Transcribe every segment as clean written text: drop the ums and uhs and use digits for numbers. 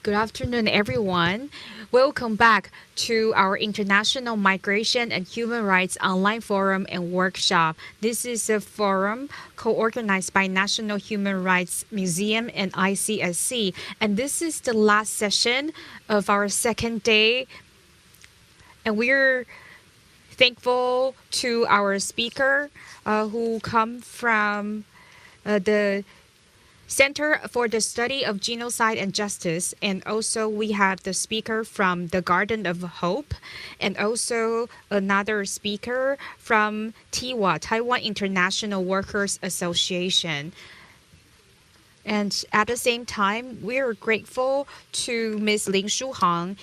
Good afternoon, everyone. Welcome back to our International Migration and Human Rights Online Forum and Workshop. This is a forum co-organized by National Human Rights Museum and ICSC. And this is the last session of our second day. And we're thankful to our speaker who come from the Center for the Study of Genocide and Justice, and also we have the speaker from the Garden of Hope, and also another speaker from TIWA, Taiwan International Workers Association. And at the same time, we are grateful to Ms. Ling Shu Han.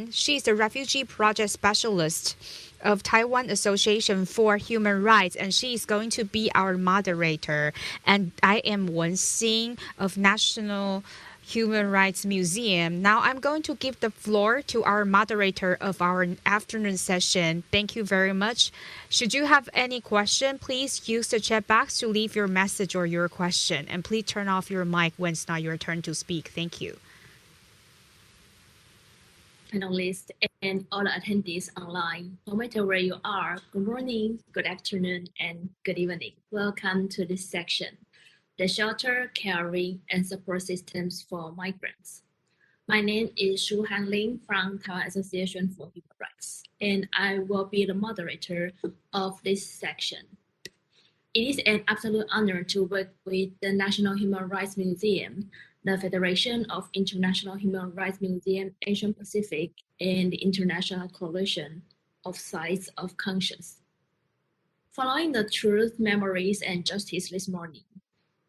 She's the Refugee Project Specialist of Taiwan Association for Human Rights, and she is going to be our moderator. And I am Wen Xing of National Human Rights Museum. Now I'm going to give the floor to our moderator of our afternoon session. Thank you very much. Should you have any question, please use the chat box to leave your message or your question. And please turn off your mic when it's not your turn to speak. Thank you. Panelists and all the attendees online, no matter where you are, good morning, good afternoon, and good evening. Welcome to this section, the shelter, caring, and support systems for migrants. My name is Shu Han Ling from Taiwan Association for Human Rights, and I will be the moderator of this section. It is an absolute honor to work with the National Human Rights Museum, the Federation of International Human Rights Museums Asia Pacific, and the International Coalition of Sites of Conscience. Following the Truth, Memories, and Justice this morning,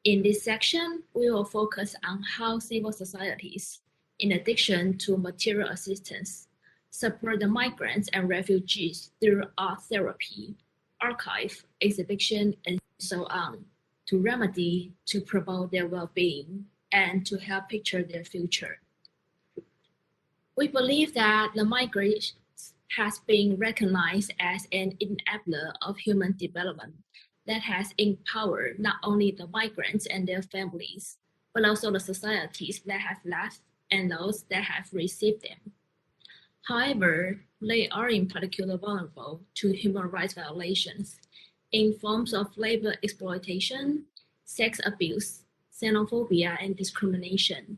in this section, we will focus on how civil societies, in addition to material assistance, support the migrants and refugees through art therapy, archive, exhibition, and so on, to remedy, to promote their well-being, and to help picture their future. We believe that the migration has been recognized as an enabler of human development that has empowered not only the migrants and their families, but also the societies that have left and those that have received them. However, they are in particular vulnerable to human rights violations in forms of labor exploitation, sex abuse, xenophobia and discrimination,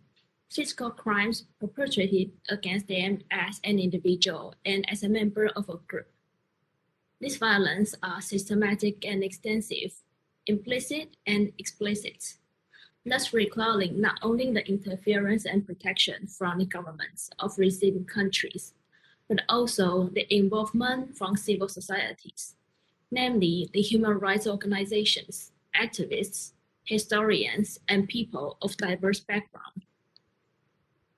physical crimes perpetrated against them as an individual and as a member of a group. These violence are systematic and extensive, implicit and explicit, thus requiring not only the interference and protection from the governments of receiving countries, but also the involvement from civil societies, namely the human rights organizations, activists, historians, and people of diverse backgrounds.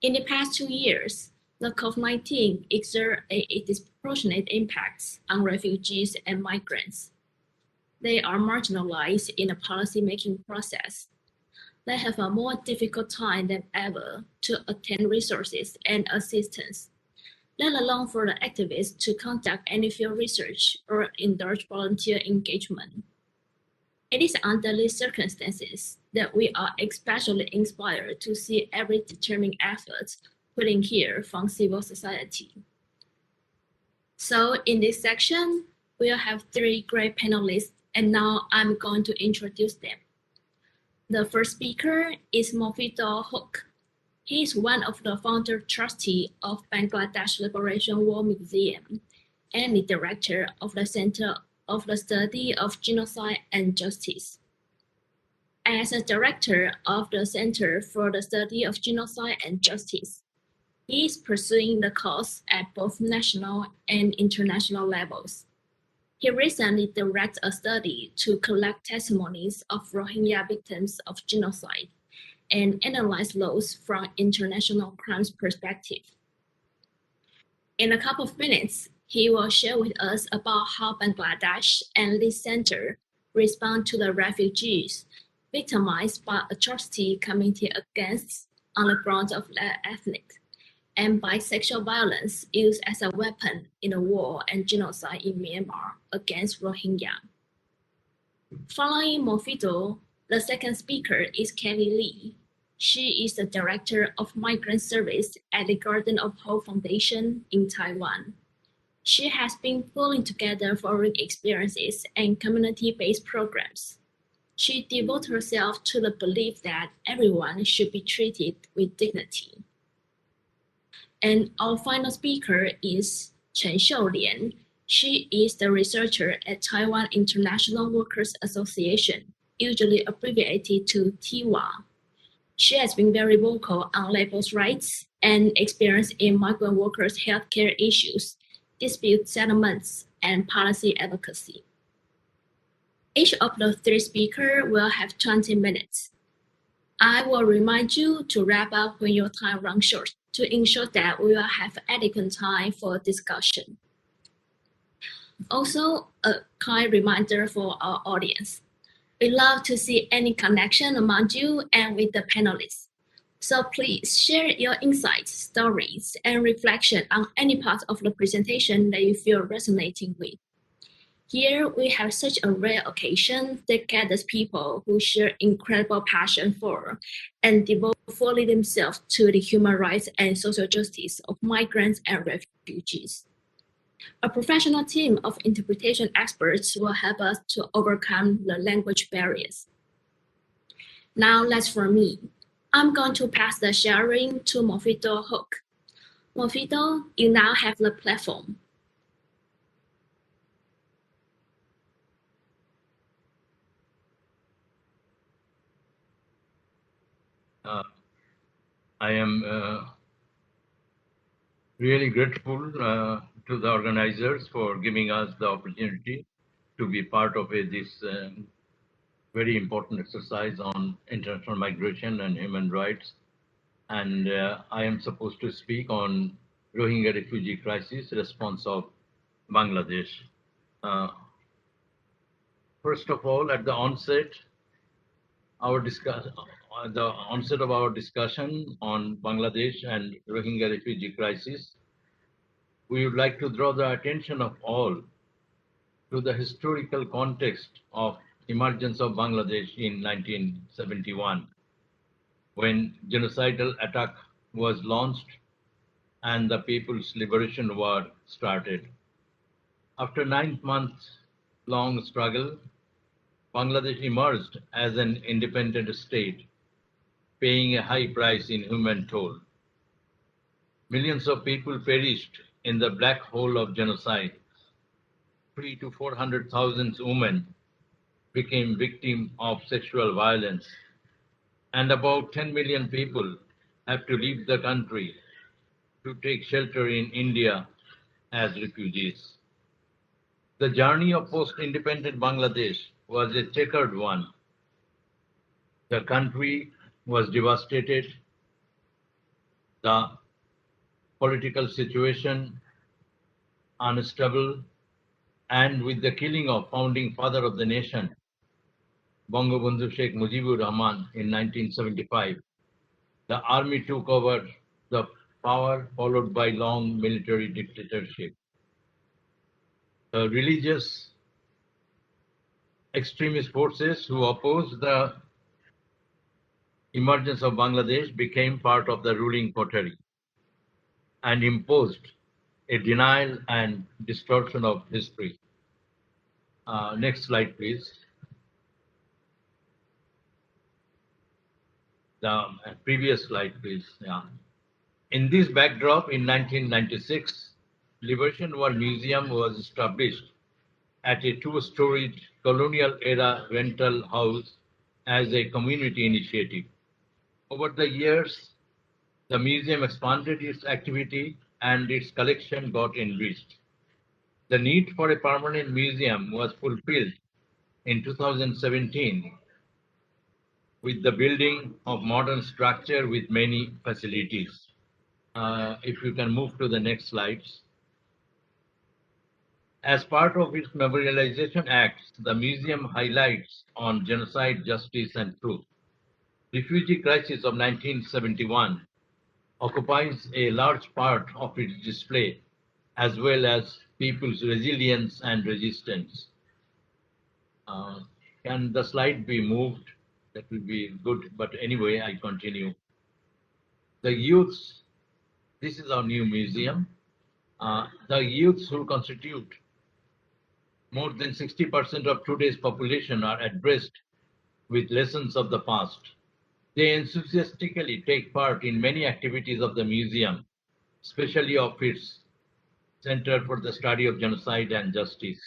In the past 2 years, the COVID-19 exerted a disproportionate impact on refugees and migrants. They are marginalized in the policy-making process. They have a more difficult time than ever to attain resources and assistance, let alone for the activists to conduct any field research or indulge volunteer engagement. It is under these circumstances that we are especially inspired to see every determined effort put in here from civil society. So in this section, we'll have 3 great panelists, and now I'm going to introduce them. The first speaker is Mofidul Huq. He is one of the founder trustee of Bangladesh Liberation War Museum and the director of the Center of the Study of Genocide and Justice. As a director of the Center for the Study of Genocide and Justice, he is pursuing the cause at both national and international levels. He recently directed a study to collect testimonies of Rohingya victims of genocide and analyze those from international crimes perspective. In a couple of minutes, he will share with us about how Bangladesh and this center respond to the refugees victimized by atrocity committed against on the grounds of ethnic and bisexual violence used as a weapon in the war and genocide in Myanmar against Rohingya. Following Mofidul, the second speaker is Kelly Lee. She is the director of migrant service at the Garden of Hope Foundation in Taiwan. She has been pulling together foreign experiences and community-based programs. She devotes herself to the belief that everyone should be treated with dignity. And our final speaker is Chen Xiulian. She is the researcher at Taiwan International Workers Association, usually abbreviated to TIWA. She has been very vocal on labor rights and experience in migrant workers' healthcare issues, dispute settlements, and policy advocacy. Each of the three speakers will have 20 minutes. I will remind you to wrap up when your time runs short to ensure that we will have adequate time for discussion. Also, a kind reminder for our audience. We love to see any connection among you and with the panelists. So please share your insights, stories, and reflection on any part of the presentation that you feel resonating with. Here, we have such a rare occasion that gathers people who share incredible passion for and devote fully themselves to the human rights and social justice of migrants and refugees. A professional team of interpretation experts will help us to overcome the language barriers. Now, that's for me. I'm going to pass the sharing to Mofito Hook. Mofito, you now have the platform. I am really grateful to the organizers for giving us the opportunity to be part of this very important exercise on international migration and human rights. And I am supposed to speak on Rohingya refugee crisis response of Bangladesh. First of all, at the onset of our discussion on Bangladesh and Rohingya refugee crisis, we would like to draw the attention of all to the historical context of emergence of Bangladesh in 1971, when genocidal attack was launched and the People's Liberation War started. After 9 months long struggle, Bangladesh emerged as an independent state, paying a high price in human toll. Millions of people perished in the black hole of genocide. 300,000 to 400,000 women became victims of sexual violence, and about 10 million people have to leave the country to take shelter in India as refugees. The journey of post-independent Bangladesh was a checkered one. The country was devastated. The political situation unstable, and with the killing of founding father of the nation, Bangabandhu Sheikh Mujibur Rahman in 1975, the army took over the power, followed by long military dictatorship. The religious extremist forces who opposed the emergence of Bangladesh became part of the ruling coterie and imposed a denial and distortion of history. Next slide, please. The previous slide, please. Yeah. In this backdrop, in 1996, Liberation War Museum was established at a 2-storied colonial-era rental house as a community initiative. Over the years, the museum expanded its activity and its collection got enriched. The need for a permanent museum was fulfilled in 2017 with the building of modern structure with many facilities. If you can move to the next slides. As part of its memorialization acts, the museum highlights on genocide, justice, and truth. Refugee crisis of 1971 occupies a large part of its display, as well as people's resilience and resistance. Can the slide be moved? That will be good. But anyway, I continue. The youths, this is our new museum. The youths who constitute more than 60% of today's population are addressed with lessons of the past. They enthusiastically take part in many activities of the museum, especially of its Center for the Study of Genocide and Justice.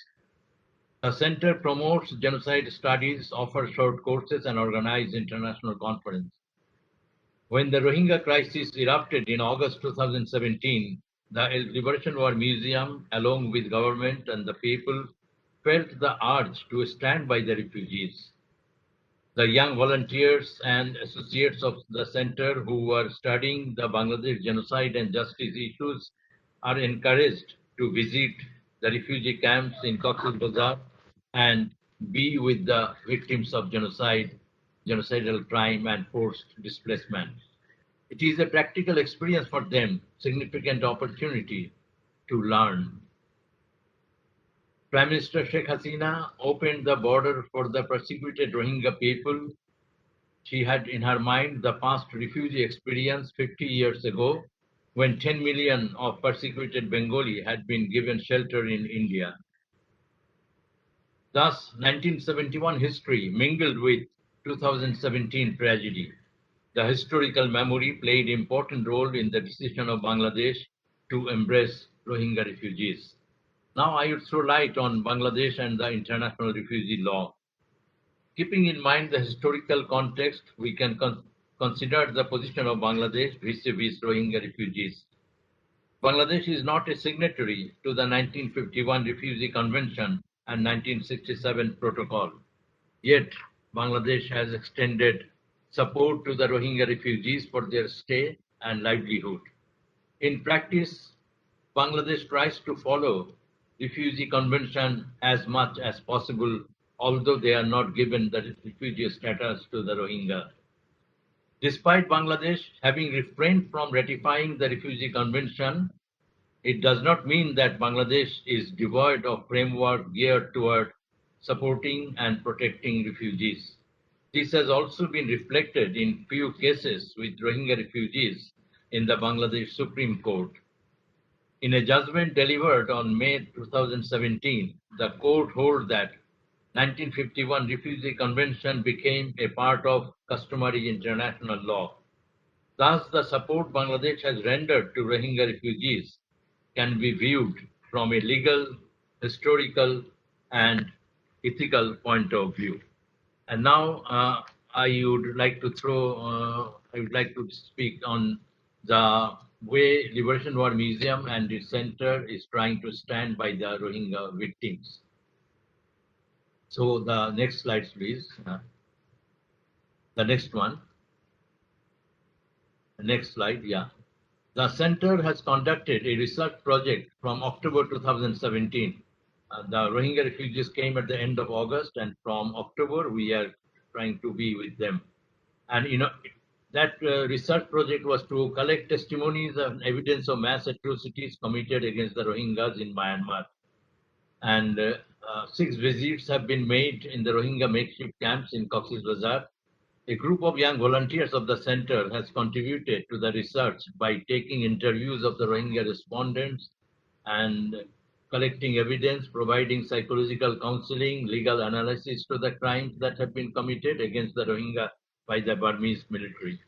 The center promotes genocide studies, offers short courses, and organizes international conferences. When the Rohingya crisis erupted in August 2017, the Liberation War Museum, along with government and the people, felt the urge to stand by the refugees. The young volunteers and associates of the center who were studying the Bangladesh genocide and justice issues are encouraged to visit the refugee camps in Cox's Bazar and be with the victims of genocide, genocidal crime, and forced displacement. It is a practical experience for them, significant opportunity to learn. Prime Minister Sheikh Hasina opened the border for the persecuted Rohingya people. She had in her mind the past refugee experience 50 years ago, when 10 million of persecuted Bengali had been given shelter in India. Thus, 1971 history mingled with 2017 tragedy. The historical memory played an important role in the decision of Bangladesh to embrace Rohingya refugees. Now I would throw light on Bangladesh and the international refugee law. Keeping in mind the historical context, we can consider the position of Bangladesh vis-a-vis Rohingya refugees. Bangladesh is not a signatory to the 1951 Refugee Convention and 1967 Protocol. Yet, Bangladesh has extended support to the Rohingya refugees for their stay and livelihood. In practice, Bangladesh tries to follow Refugee Convention as much as possible, although they are not given the refugee status to the Rohingya. Despite Bangladesh having refrained from ratifying the Refugee Convention, it does not mean that Bangladesh is devoid of framework geared toward supporting and protecting refugees. This has also been reflected in few cases with Rohingya refugees in the Bangladesh Supreme Court. In a judgment delivered on May 2017, the court held that 1951 Refugee Convention became a part of customary international law. Thus, the support Bangladesh has rendered to Rohingya refugees can be viewed from a legal, historical, and ethical point of view. And now I would like to speak on the way Liberation War Museum and its center is trying to stand by the Rohingya victims. So the next slides, please. The next one. The next slide, yeah. The center has conducted a research project from October 2017. The Rohingya refugees came at the end of August, and from October we are trying to be with them. And that research project was to collect testimonies and evidence of mass atrocities committed against the Rohingyas in Myanmar. And 6 visits have been made in the Rohingya makeshift camps in Cox's Bazar. A group of young volunteers of the center has contributed to the research by taking interviews of the Rohingya respondents and collecting evidence, providing psychological counseling, legal analysis to the crimes that have been committed against the Rohingya by the Burmese military.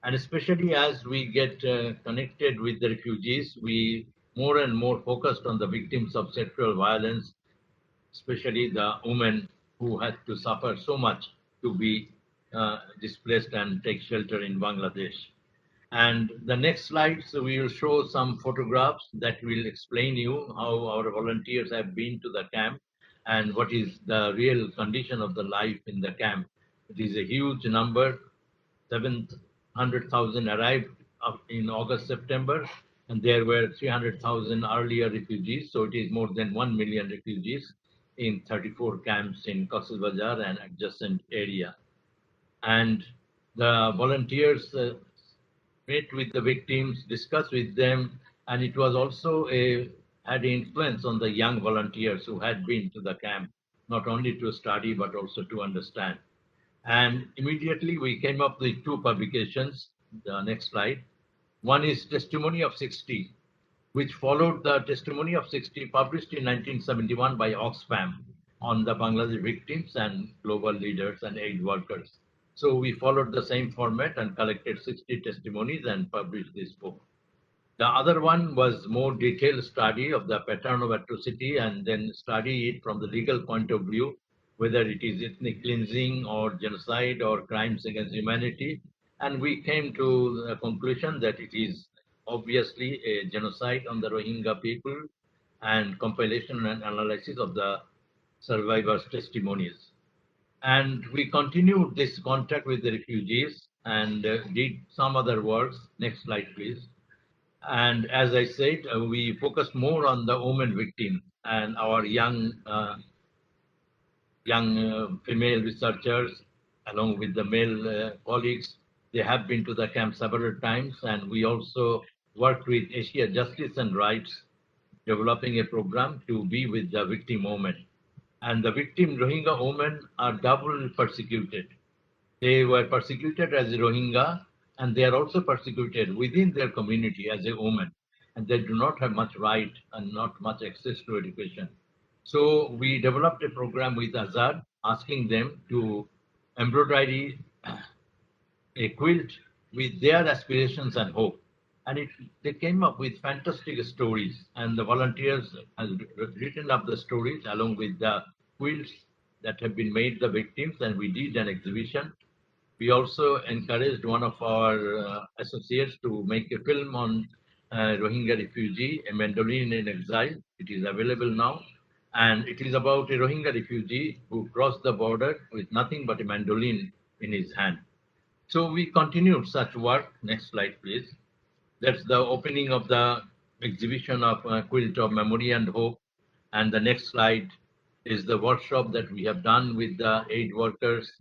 And especially as we get connected with the refugees, we more and more focused on the victims of sexual violence, especially the women who had to suffer so much to be displaced and take shelter in Bangladesh. And the next slides, we will show some photographs that will explain you how our volunteers have been to the camp and what is the real condition of the life in the camp. It is a huge number. 700,000 arrived in August, September, and there were 300,000 earlier refugees. So it is more than 1 million refugees in 34 camps in Cox's Bazar and adjacent area. And the volunteers met with the victims, discussed with them, and it was also had influence on the young volunteers who had been to the camp, not only to study but also to understand. And immediately we came up with two publications. The next slide. One is Testimony of 60, which followed the Testimony of 60 published in 1971 by Oxfam on the Bangladesh victims and global leaders and aid workers. So we followed the same format and collected 60 testimonies and published this book. The other one was more detailed study of the pattern of atrocity and then study it from the legal point of view, whether it is ethnic cleansing or genocide or crimes against humanity. And we came to the conclusion that it is obviously a genocide on the Rohingya people and compilation and analysis of the survivors' testimonies. And we continued this contact with the refugees and did some other works. Next slide, please. And as I said, we focused more on the women victims and our young female researchers, along with the male colleagues. They have been to the camp several times, and we also worked with Asia Justice and Rights, developing a program to be with the victim women. And the victim Rohingya women are doubly persecuted. They were persecuted as a Rohingya, and they are also persecuted within their community as a woman, and they do not have much right and not much access to education. So we developed a program with Azad, asking them to embroidery a quilt with their aspirations and hope. And they came up with fantastic stories, and the volunteers have written up the stories along with the quilts that have been made the victims, and we did an exhibition. We also encouraged one of our associates to make a film on Rohingya refugee, a mandolin in exile. It is available now. And it is about a Rohingya refugee who crossed the border with nothing but a mandolin in his hand. So we continued such work. Next slide, please. That's the opening of the exhibition of Quilt of Memory and Hope. And the next slide is the workshop that we have done with the aid workers.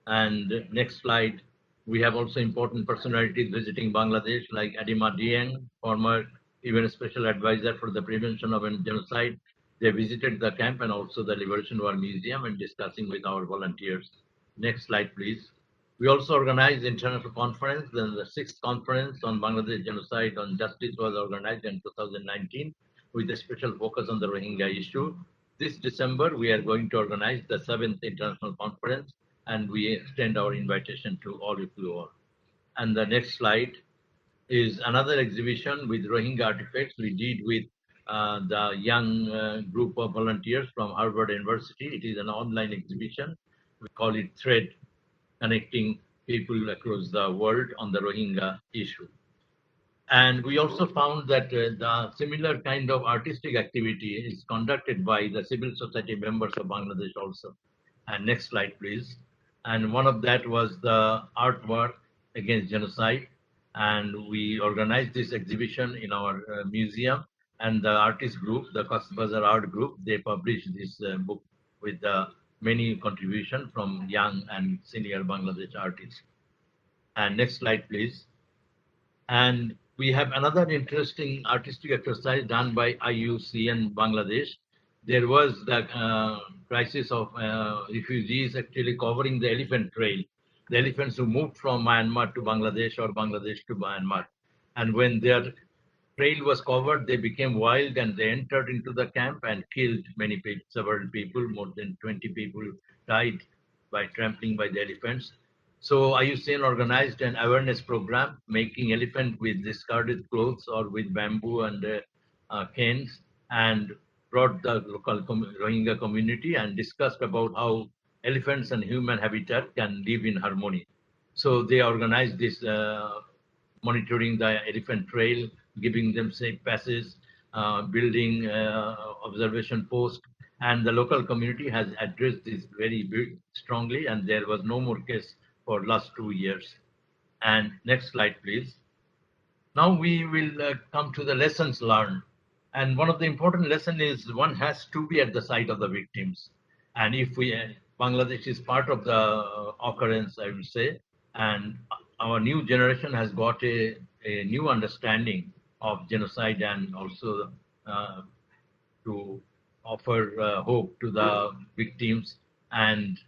And next slide, we have also important personalities visiting Bangladesh like Adima Dieng, former UN Special Advisor for the Prevention of Genocide. They visited the camp and also the Liberation War Museum and discussing with our volunteers. Next slide, please. We also organized international conference. Then the 6th conference on Bangladesh genocide on justice was organized in 2019 with a special focus on the Rohingya issue. This December, we are going to organize the 7th international conference, and we extend our invitation to all of you all. And the next slide is another exhibition with Rohingya artifacts we did with the young group of volunteers from Harvard University. It is an online exhibition. We call it Thread, connecting people across the world on the Rohingya issue. And we also found that the similar kind of artistic activity is conducted by the civil society members of Bangladesh also. And next slide, please. And one of that was the artwork against genocide. And we organized this exhibition in our museum. And the artist group, the Cox's Bazar Art Group, they published this book with many contributions from young and senior Bangladesh artists. And next slide, please. And we have another interesting artistic exercise done by IUCN Bangladesh. There was the crisis of refugees actually covering the elephant trail, the elephants who moved from Myanmar to Bangladesh or Bangladesh to Myanmar. And when their trail was covered, they became wild and they entered into the camp and killed many people, several people, more than 20 people died by trampling by the elephants. So IUCN organized an awareness program, making elephant with discarded clothes or with bamboo and canes, and brought the local Rohingya community and discussed about how elephants and human habitat can live in harmony. So they organized this monitoring the elephant trail, giving them safe passes, building observation posts, and the local community has addressed this very strongly, and there was no more case for last 2 years. And next slide, please. Now we will come to the lessons learned. And one of the important lessons is one has to be at the site of the victims. And if Bangladesh is part of the occurrence, I will say, and our new generation has got a new understanding of genocide and also to offer hope to the victims. And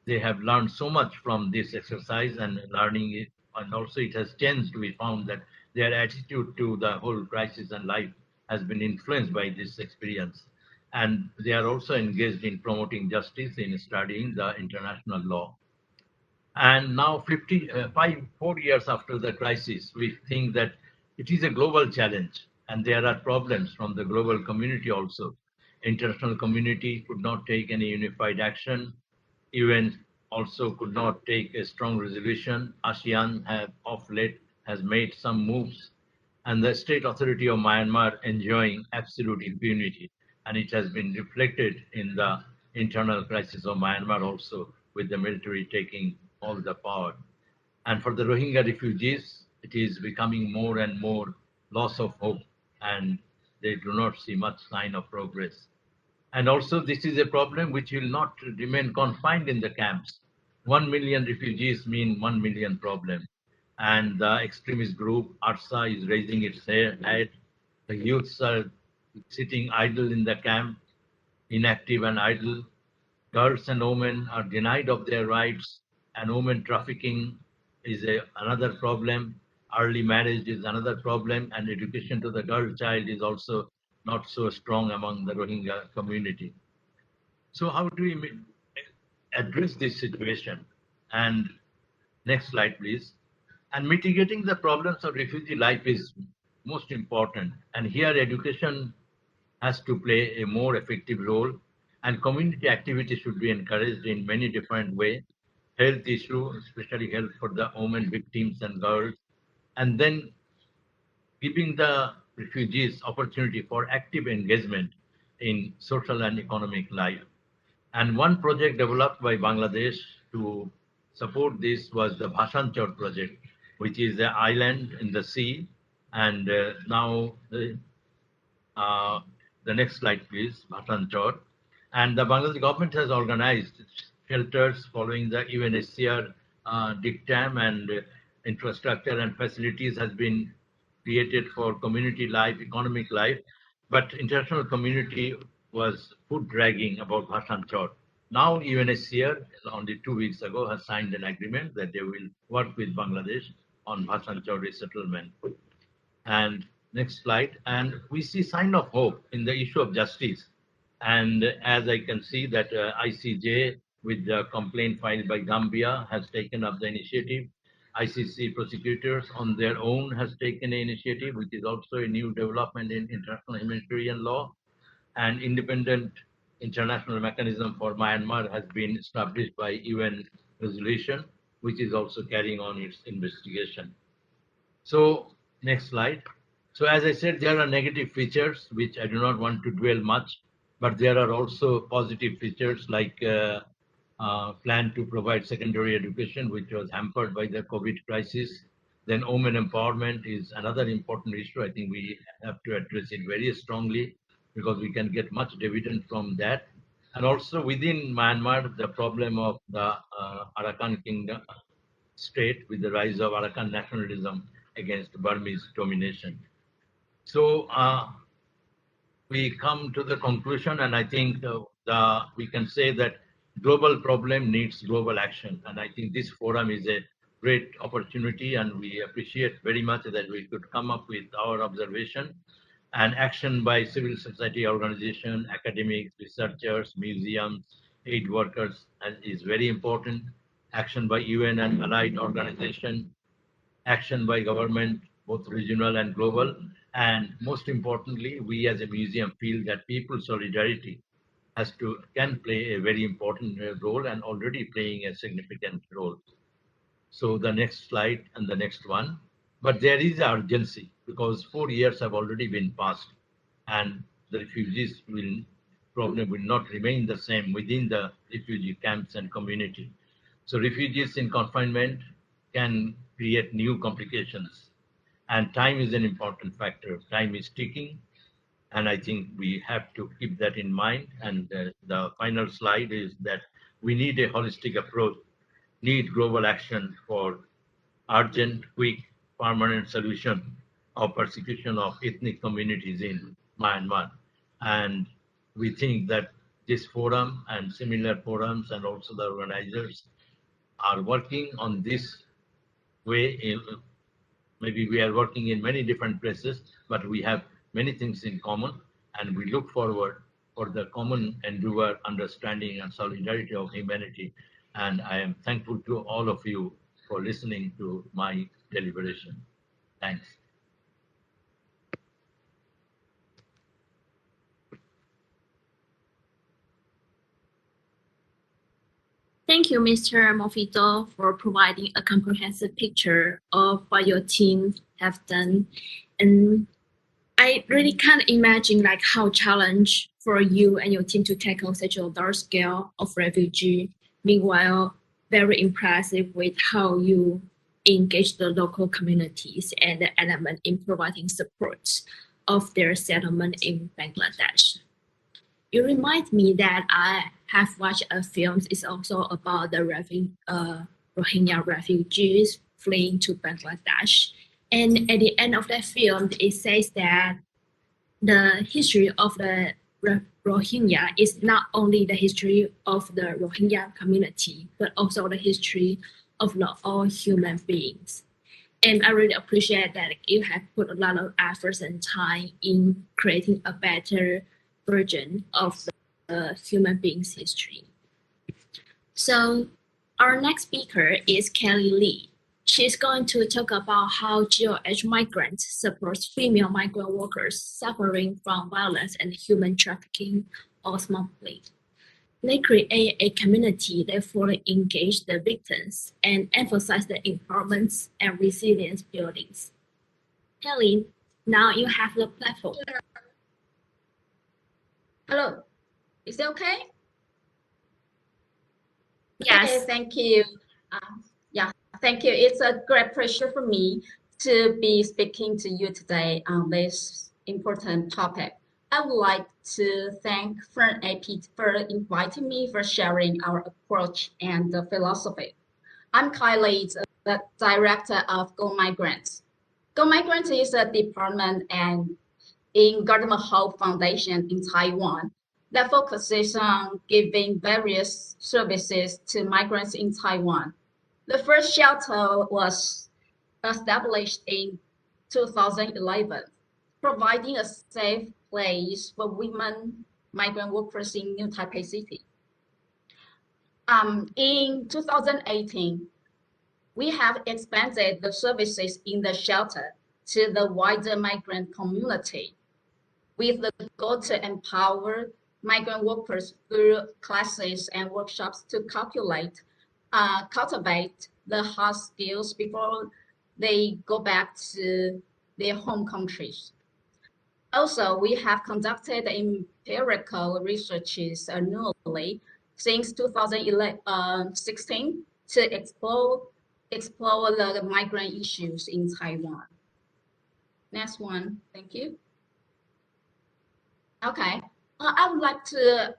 they have learned so much from this exercise and learning it, and also it has changed. We found that their attitude to the whole crisis and life has been influenced by this experience. And they are also engaged in promoting justice in studying the international law. And now 4 years after the crisis, we think that it is a global challenge and there are problems from the global community also. International community could not take any unified action. UN also could not take a strong resolution. ASEAN of late has made some moves, and the state authority of Myanmar enjoying absolute impunity. And it has been reflected in the internal crisis of Myanmar also, with the military taking all the power. And for the Rohingya refugees, it is becoming more and more loss of hope, and they do not see much sign of progress. And also this is a problem which will not remain confined in the camps. 1 million refugees mean 1 million problem. And the extremist group ARSA is raising its head. The youths are sitting idle in the camp, inactive and idle. Girls and women are denied of their rights, and women trafficking is another problem. Early marriage is another problem, and education to the girl child is also not so strong among the Rohingya community. So how do we address this situation? And next slide, please. And mitigating the problems of refugee life is most important. And here education has to play a more effective role, and community activity should be encouraged in many different ways. Health issue, especially health for the women victims and girls, and then giving the refugees opportunity for active engagement in social and economic life. And one project developed by Bangladesh to support this was the Bhasanchar project, which is an island in the sea. And now the next slide, please, Bhasanchar. And the Bangladesh government has organized shelters following the UNHCR dictum, and infrastructure and facilities has been created for community life, economic life, but international community was foot dragging about Bhasanchar. Now UNHCR, only 2 weeks ago, has signed an agreement that they will work with Bangladesh on Bhasanchar resettlement. And next slide. And we see sign of hope in the issue of justice. And as I can see that ICJ, with the complaint filed by Gambia, has taken up the initiative. ICC prosecutors on their own has taken an initiative, which is also a new development in international humanitarian law. And independent international mechanism for Myanmar has been established by UN resolution, which is also carrying on its investigation. So next slide. So as I said, there are negative features which I do not want to dwell much, but there are also positive features like plan to provide secondary education, which was hampered by the COVID crisis. Then women empowerment is another important issue. I think we have to address it very strongly because we can get much dividend from that. And also within Myanmar, the problem of the Arakan Kingdom state with the rise of Arakan nationalism against Burmese domination. So we come to the conclusion, and I think we can say that global problem needs global action. And I think this forum is a great opportunity, and we appreciate very much that we could come up with our observation. And action by civil society organization, academics, researchers, museums, aid workers is very important. Action by UN and allied organization, action by government, both regional and global. And most importantly, we as a museum feel that people solidarity can play a very important role and already playing a significant role. So the next slide and the next one. But there is urgency because 4 years have already been passed, and the refugees probably will not remain the same within the refugee camps and community. So refugees in confinement can create new complications, and time is an important factor. Time is ticking, and I think we have to keep that in mind. And the final slide is that we need a holistic approach, need global action for urgent, quick, permanent solution of persecution of ethnic communities in Myanmar. And we think that this forum and similar forums, and also the organizers are working on this way. Maybe we are working in many different places, but we have many things in common, and we look forward for the common endeavor, understanding, and solidarity of humanity. And I am thankful to all of you for listening to my deliberation. Thanks. Thank you, Mr. Mofito, for providing a comprehensive picture of what your team have done. And I really can't imagine like how challenging for you and your team to tackle such a large scale of refugee. Meanwhile, very impressive with how you engage the local communities and the element in providing support of their settlement in Bangladesh. You remind me that I have watched a film. It's also about the Rohingya refugees fleeing to Bangladesh. And at the end of that film, it says that the history of the Rohingya is not only the history of the Rohingya community, but also the history of all human beings. And I really appreciate that you have put a lot of efforts and time in creating a better version of the human being's history. So our next speaker is Kelly Lee. She's going to talk about how GOH Migrants supports female migrant workers suffering from violence and human trafficking ultimately. They create a community that fully engage the victims and emphasize the empowerment and resilience buildings. Kelly, now you have the platform. Hello, is it okay? Yes. Okay, thank you. Thank you. It's a great pleasure for me to be speaking to you today on this important topic. I would like to thank Fern AP for inviting me for sharing our approach and the philosophy. I'm Kylie, the director of Go Migrants. Go Migrants is a department and in Government Hope Foundation in Taiwan that focuses on giving various services to migrants in Taiwan. The first shelter was established in 2011, providing a safe place for women migrant workers in New Taipei City. In 2018, we have expanded the services in the shelter to the wider migrant community, with the goal to empower migrant workers through classes and workshops to cultivate the hard skills before they go back to their home countries. Also, we have conducted empirical researches annually since 2016 to explore the migrant issues in Taiwan. Next one, thank you. Okay, I would like to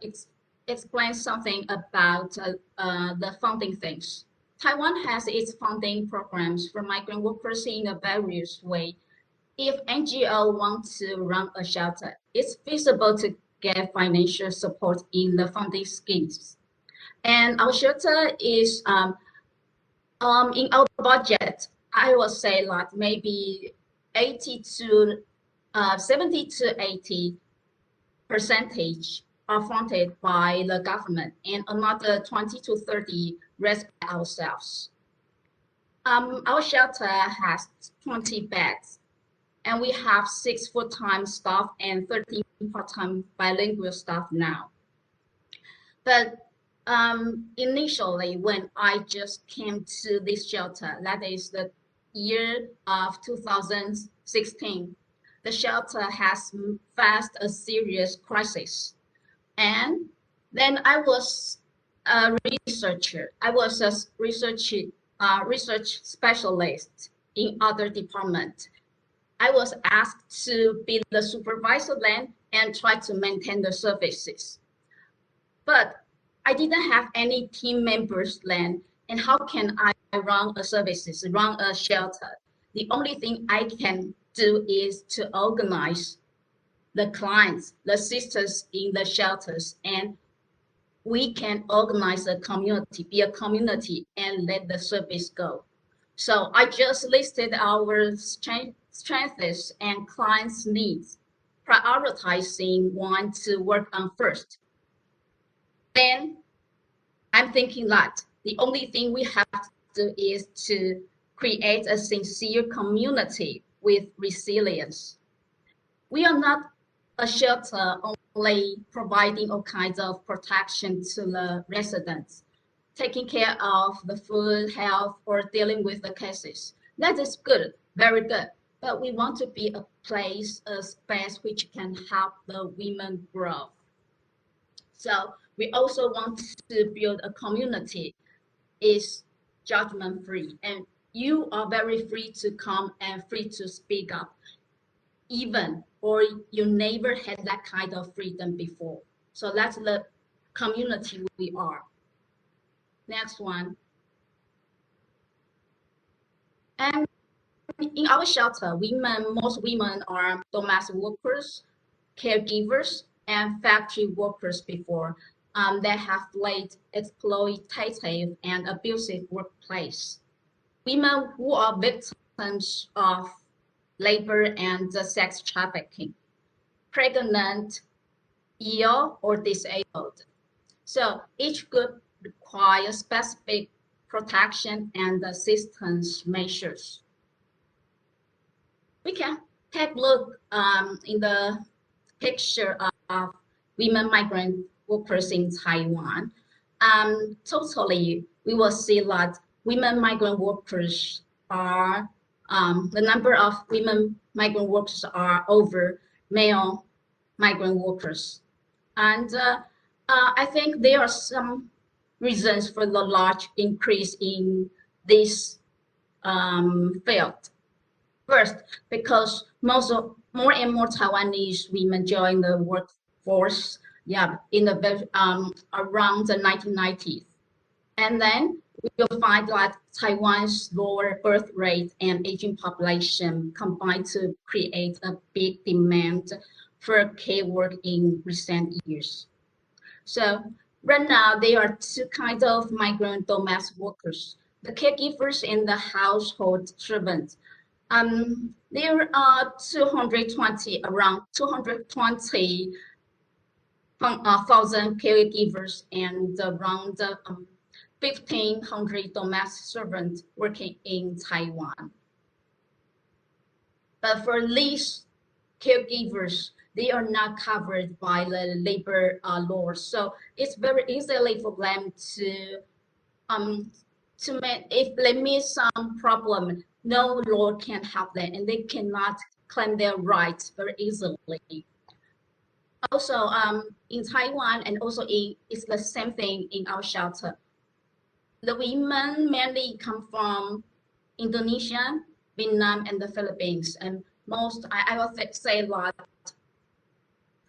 explain something about the funding things. Taiwan has its funding programs for migrant workers in a various way. If NGO want to run a shelter, it's feasible to get financial support in the funding schemes. And our shelter is in our budget, I would say like maybe 70 to 80% are funded by the government, and another 20 to 30 rest by ourselves. Our shelter has 20 beds, and we have 6 full-time staff and 13 part-time bilingual staff now. But initially, when I just came to this shelter, that is the year of 2016, the shelter has faced a serious crisis. And then I was a researcher. I was a research specialist in other department. I was asked to be the supervisor then and try to maintain the services. But I didn't have any team members then, and how can I run a services, run a shelter? The only thing I can do is to organize the clients, the sisters in the shelters, and we can organize a community, be a community, and let the service go. So I just listed our strengths and clients' needs, prioritizing one to work on first. Then I'm thinking that the only thing we have to do is to create a sincere community with resilience. We are not a shelter only providing all kinds of protection to the residents, taking care of the food, health, or dealing with the cases. That is good, very good. But we want to be a place, a space which can help the women grow. So we also want to build a community is judgment-free, and you are very free to come and free to speak up, even or you never had that kind of freedom before. So that's the community we are. Next one. And in our shelter, most women are domestic workers, caregivers, and factory workers before. They have led exploitative and abusive workplace. Women who are victims of labor and sex trafficking, pregnant, ill, or disabled. So each group requires specific protection and assistance measures. We can take a look in the picture of women migrant workers in Taiwan. Totally, we will see that women migrant workers are, the number of women migrant workers are over male migrant workers. And I think there are some reasons for the large increase in this field. First, because more and more Taiwanese women join the workforce, in the around the 1990s, and then we'll find that Taiwan's lower birth rate and aging population combine to create a big demand for care work in recent years. So right now, there are two kinds of migrant domestic workers: the caregivers and the household servants. There are around 220,000 caregivers and around 1,500 domestic servants working in Taiwan. But for these caregivers, they are not covered by the labor laws, so it's very easily for them to if they meet some problem, no law can help them, and they cannot claim their rights very easily. Also, in Taiwan, and also it's the same thing in our shelter. The women mainly come from Indonesia, Vietnam, and the Philippines, and most, I will say that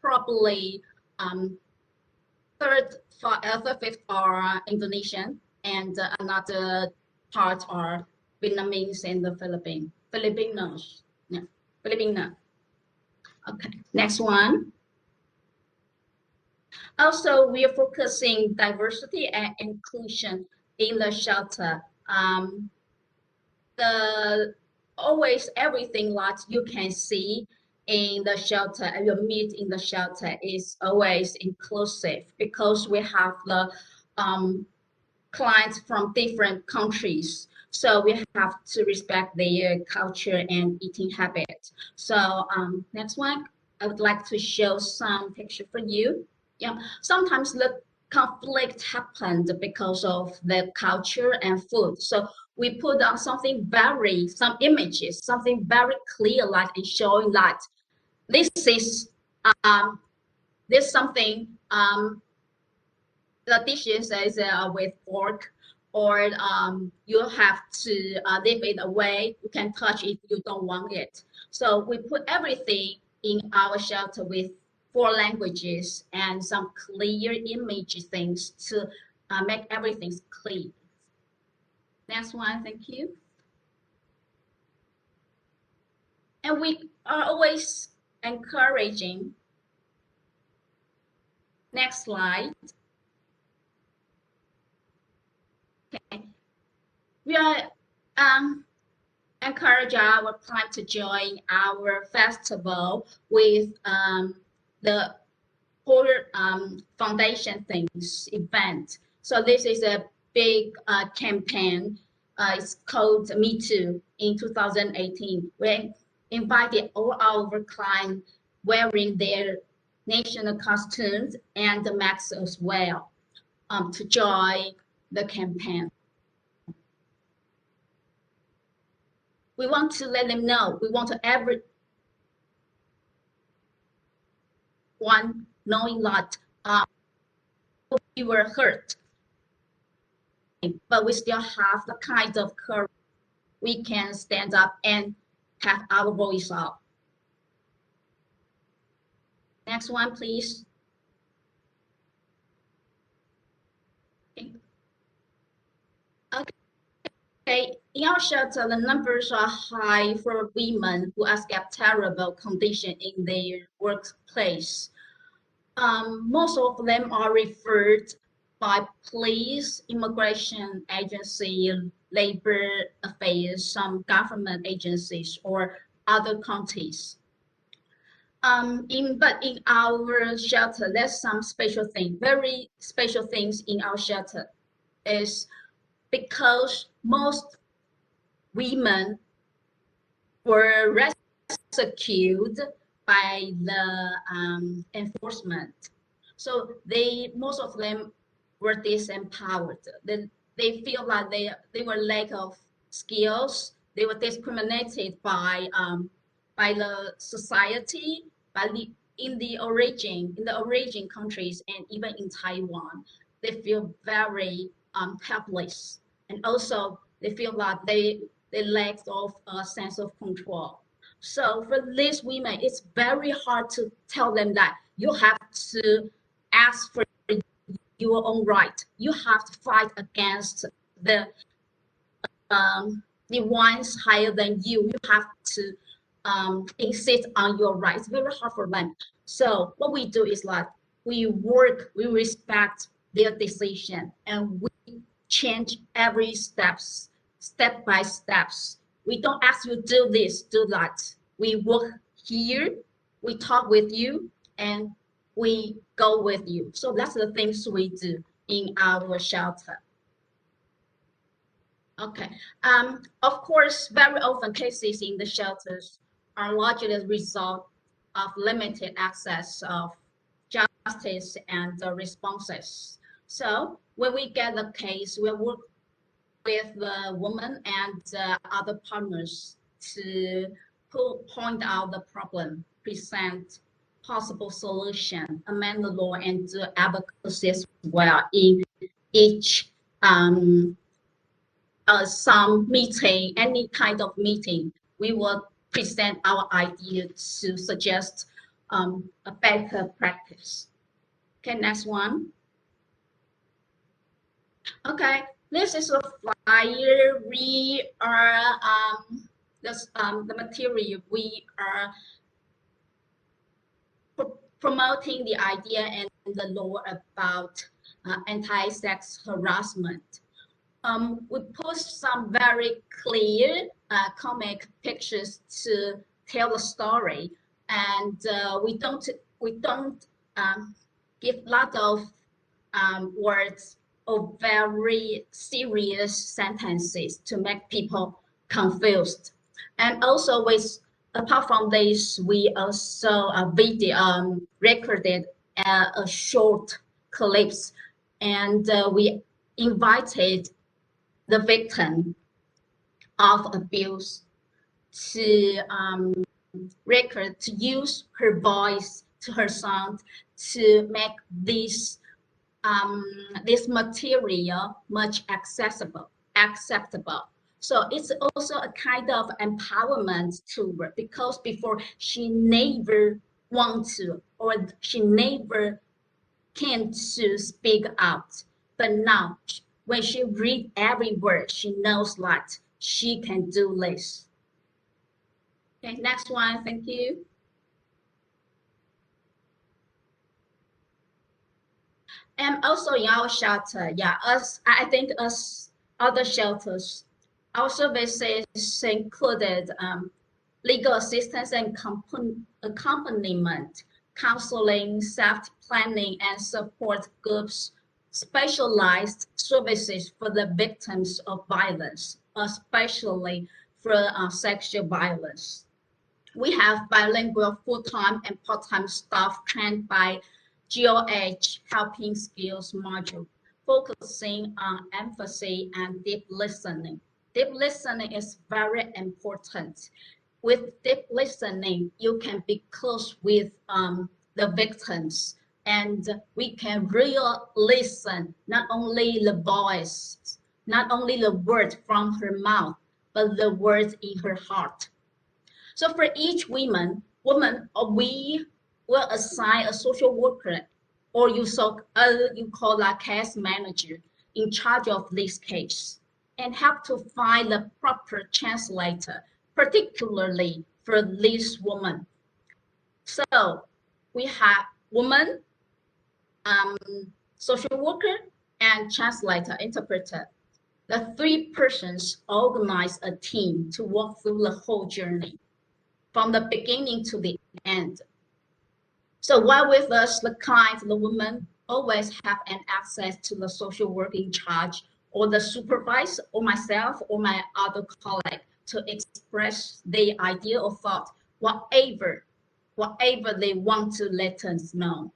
probably fifth are Indonesian, and another part are Vietnamese and the Filipinos. Yeah, Filipino. Okay, next one. Also, we are focusing diversity and inclusion in the shelter. Always everything that you can see in the shelter and you meet in the shelter is always inclusive, because we have the clients from different countries. So we have to respect their culture and eating habits. So next one, I would like to show some picture for you. Yeah, sometimes the conflict happened because of the culture and food. So we put on some images, something very clear, like and showing that this is something. The dishes is with fork, or you have to leave it away. You can touch it if you don't want it. So we put everything in our shelter with 4 languages and some clear image things to make everything clear. Next one, thank you. And we are always encouraging. Next slide. We are encourage our client to join our festival with the whole foundation things event. So this is a big campaign. It's called Me Too in 2018. We invited all our clients wearing their national costumes and the masks as well to join the campaign. We want to let them know, we want to everyone knowing that we were hurt, but we still have the kind of courage we can stand up and have our voice out. Next one, please. Okay, in our shelter, the numbers are high for women who escape terrible conditions in their workplace. Most of them are referred by police, immigration agency, labor affairs, some government agencies, or other counties. But in our shelter, there's some special thing, very special things in our shelter is because most women were rescued by the enforcement. So most of them were disempowered. They feel like they were lack of skills. They were discriminated by the society, in the origin countries, and even in Taiwan. They feel very helpless, and also they feel like they lack of a sense of control. So for these women, it's very hard to tell them that you have to ask for your own right. You have to fight against the ones higher than you. You have to insist on your rights. Very hard for them. So what we do is like we respect their decision, and we change every step by steps. We don't ask you do this, do that. We work here, we talk with you, and we go with you. So that's the things we do in our shelter. Okay. Of course, very often cases in the shelters are largely the result of limited access of justice and the responses. So when we get the case, we work with the woman and other partners to point out the problem, present possible solution, amend the law, and do advocacy as well in each some meeting, any kind of meeting. We will present our idea to suggest a better practice. Okay, next one. Okay, this is a flyer. We are the material we are promoting the idea and the law about anti-sex harassment. We post some very clear comic pictures to tell the story, and we don't give a lot of words or very serious sentences to make people confused. And also, apart from this, we also recorded a short clips, and we invited the victim of abuse to use her voice, to her sound, to make this material much acceptable. So it's also a kind of empowerment to her, because before she never want to, or she never can to speak out, but now when she read every word, she knows that she can do this. Okay, next one, thank you. And also in our shelter, I think as other shelters, Our services included legal assistance and accompaniment, counseling, safety planning, and support groups, specialized services for the victims of violence, especially for sexual violence. We have bilingual full-time and part-time staff trained by GOH Helping Skills module, focusing on empathy and deep listening. Deep listening is very important. With deep listening, you can be close with the victims, and we can really listen, not only the voice, not only the word from her mouth, but the words in her heart. So for each woman, we will assign a social worker, or you call that case manager, in charge of this case, and help to find the proper translator, particularly for this woman. So we have woman, social worker, and translator, interpreter. The three persons organize a team to walk through the whole journey, from the beginning to the end. So while with us, the client, the woman, always have an access to the social worker in charge, or the supervisor, or myself, or my other colleague, to express their idea or thought, whatever they want to let us know.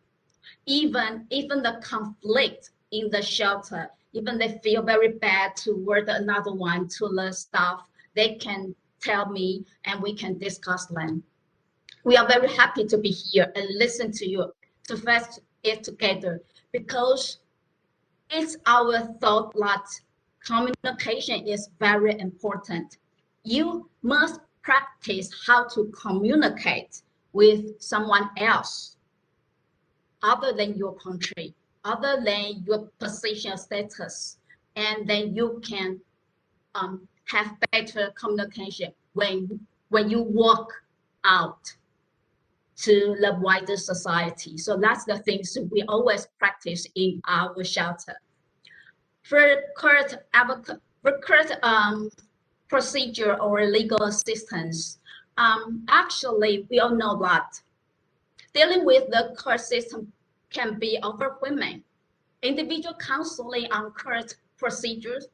Even the conflict in the shelter, even they feel very bad toward another one, to the staff, they can tell me and we can discuss them. We are very happy to be here and listen to you, to face it together, because it's our thought that communication is very important. You must practice how to communicate with someone else other than your country, other than your position status, and then you can have better communication when you walk out to the wider society. So that's the things we always practice in our shelter. For court procedure or legal assistance, actually we all know that dealing with the court system can be overwhelming. Individual counseling on court procedures,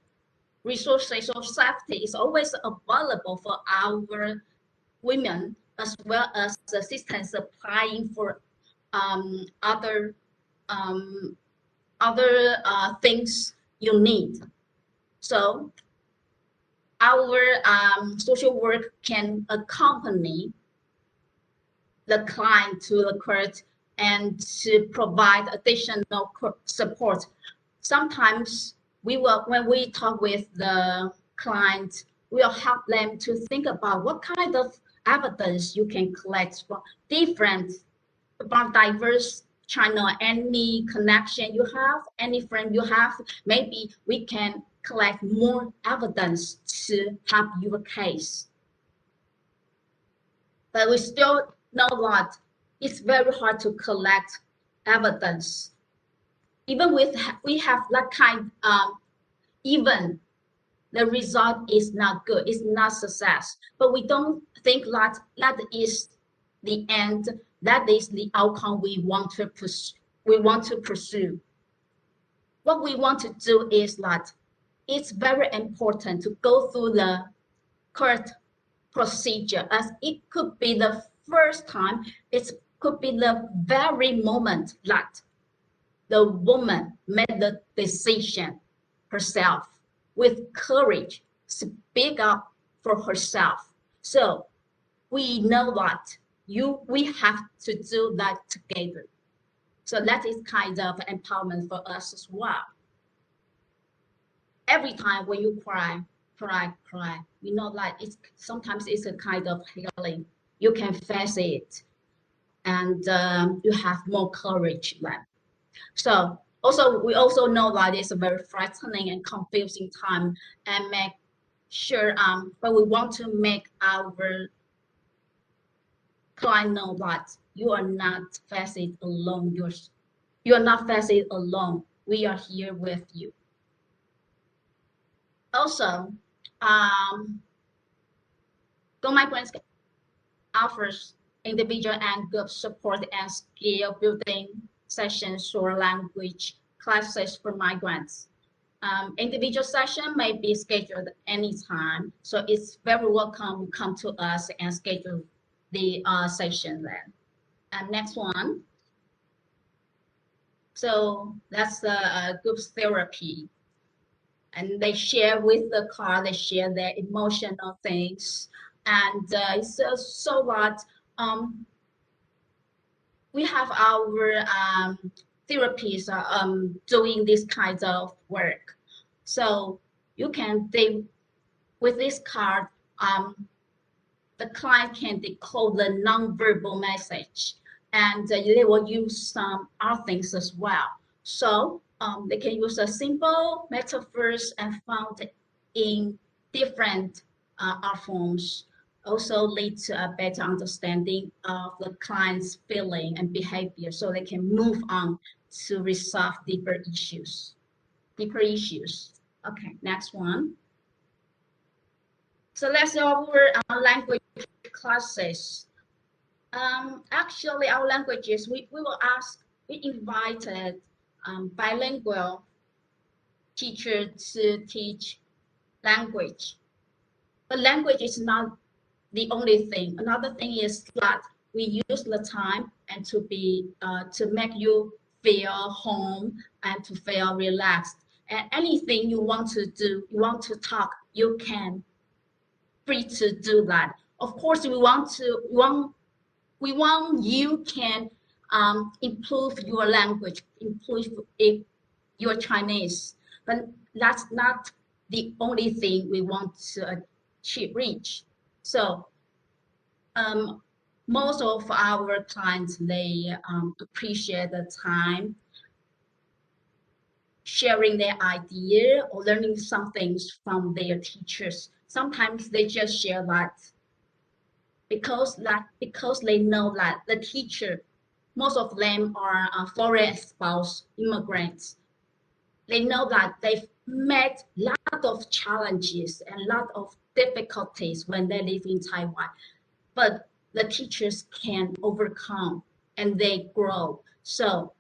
resources or safety is always available for our women, as well as assistance applying for other things you need. So our social work can accompany the client to the court and to provide additional support. Sometimes when we talk with the client, we'll help them to think about what kind of evidence you can collect from diverse channel, any connection you have, any friend you have. Maybe we can collect more evidence to help your case. But we still know that it's very hard to collect evidence. Even we have that kind even the result is not good, it's not success. But we don't think that is the end, that is the outcome we want to pursue. What we want to do is that it's very important to go through the court procedure, as it could be the first time, it could be the very moment that the woman made the decision herself with courage, speak up for herself. So we know that we have to do that together. So that is kind of empowerment for us as well. Every time when you cry, you know that sometimes it's a kind of healing. You can face it, and you have more courage then. So we also know that it's a very frightening and confusing time, and make sure but we want to make our client know that you are not facing alone. You are not facing alone. We are here with you. Also, Go Migrants offers individual and group support and skill building sessions or language classes for migrants. Individual session may be scheduled anytime, so it's very welcome. Come to us and schedule the session then. And next one. So that's the group therapy. And they share with the car, they share their emotional things. And it's so what we have our therapists doing this kind of work. So you can, with this card, the client can decode the nonverbal message, and they will use some other things as well. So they can use a simple metaphors and found in different art forms, also lead to a better understanding of the client's feeling and behavior, so they can move on to resolve deeper issues. Okay, next one. So let's go over our language classes. Actually, our languages, we invited bilingual teacher to teach language. But language is not the only thing. Another thing is that we use the time and to make you feel home and to feel relaxed. And anything you want to do, you want to talk, you can free to do that. Of course, we want you can improve your language, improve your Chinese, but that's not the only thing we want to reach. So most of our clients, they appreciate the time sharing their idea or learning some things from their teachers. Sometimes they just share that because they know that the teacher, most of them are foreign spouse immigrants. They know that they've met a lot of challenges and a lot of difficulties when they live in Taiwan, but the teachers can overcome and they grow. So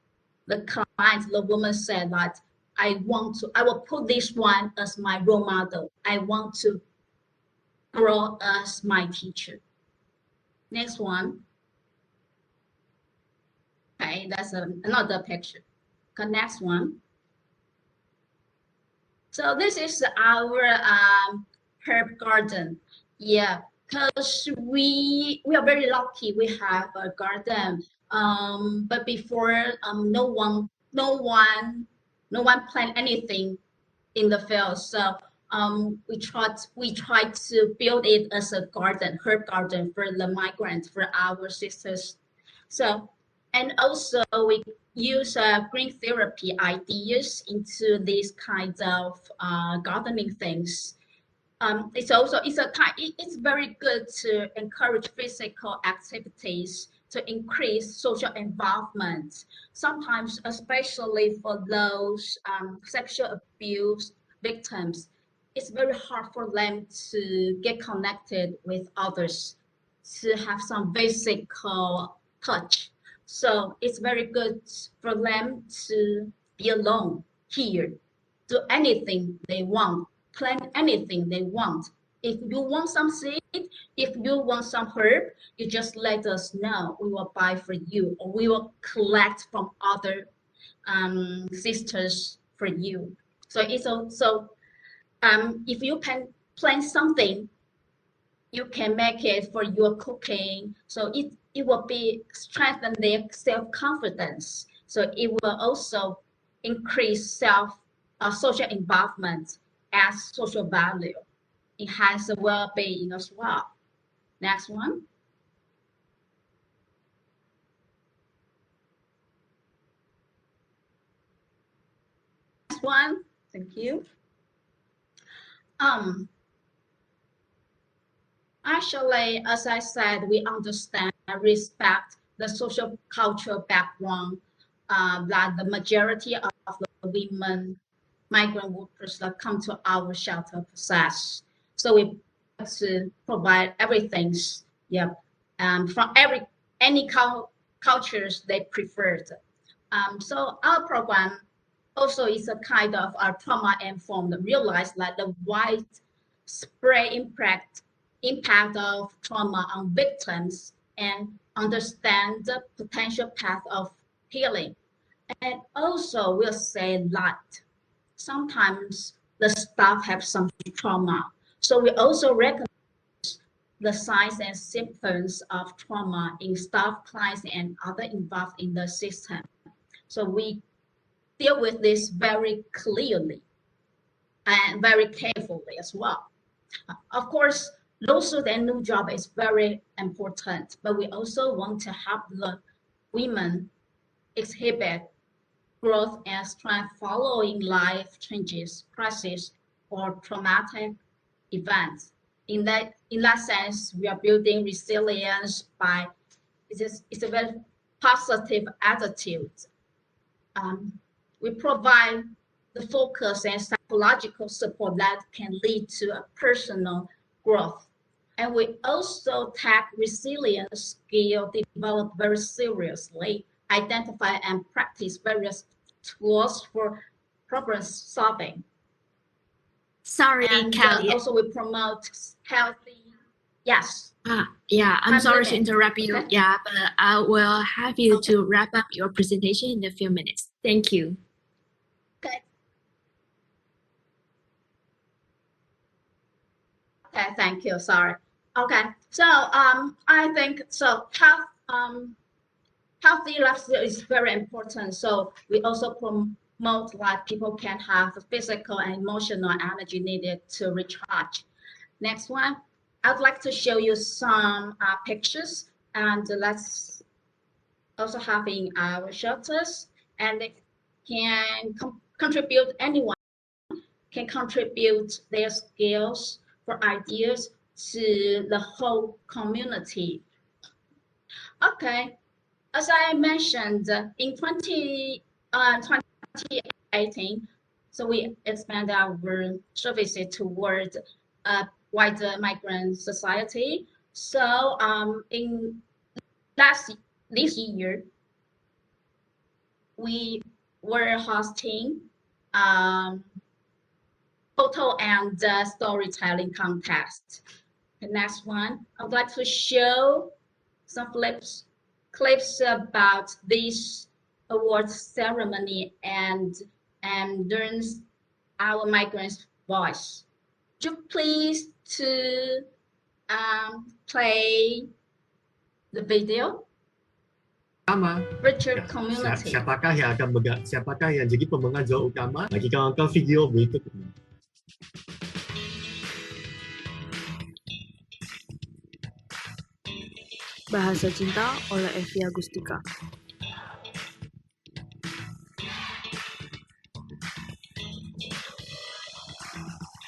the client, the woman said that I will put this one as my role model. I want to grow as my teacher. Next one. Okay, that's another picture. Okay, next one. So this is our herb garden. Yeah, because we are very lucky. We have a garden. But before, no one planned anything in the field. So we tried to build it as a garden, herb garden for the migrants, for our sisters. So, and also we use green therapy ideas into these kinds of gardening things. It's very good to encourage physical activities to increase social involvement. Sometimes, especially for those sexual abuse victims, it's very hard for them to get connected with others, to have some physical touch. So it's very good for them to be alone here, do anything they want, plant anything they want. If you want some seed, if you want some herb, you just let us know. We will buy for you, or we will collect from other sisters for you. So it's also, if you can plant something, you can make it for your cooking. So it will be strengthen their self-confidence. So it will also increase social involvement as social value. Enhance the well-being as well. Next one. Next one. Thank you. Actually, as I said, we understand and respect the social cultural background that the majority of the women migrant workers that come to our shelter possess. So we to provide everything, from any cultures they preferred. So our program also is a kind of trauma-informed, realize that the widespread impact of trauma on victims and understand the potential path of healing. And also we'll say that sometimes the staff have some trauma. So we also recognize the signs and symptoms of trauma in staff, clients, and other involved in the system. So we deal with this very clearly and very carefully as well. Of course, lawsuit and new job is very important, but we also want to help the women exhibit growth and strength following life changes, crisis, or traumatic events. In that sense, we are building resilience by it's a very positive attitude. We provide the focus and psychological support that can lead to a personal growth. And we also take resilience skill developed very seriously, identify and practice various tools for problem solving. Sorry, And Kelly. also we promote healthy, yes. Yeah, I'm sorry to limit. interrupt you. Okay. Yeah, but I will have you to wrap up your presentation in a few minutes. Thank you. Okay. Okay, thank you. Sorry. Okay, so I think so. Healthy lifestyle is very important. So we also promote that people can have the physical and emotional energy needed to recharge. Next one, I'd like to show you some pictures, and let's also have in our shelters, and they can contribute. Anyone can contribute their skills for ideas to the whole community. Okay, as I mentioned, in 2018, so we expand our services toward a wider migrant society. So in this year, we were hosting photo and storytelling contest. The next one, I'd like to show some clips about this awards ceremony and during our migrants' voice. Would you please to play the video? Virtual community. Siapakah yang jadi pemengajar utama bagi kawan-kawan video berikut ini? Bahasa Cinta oleh Evia Gustika.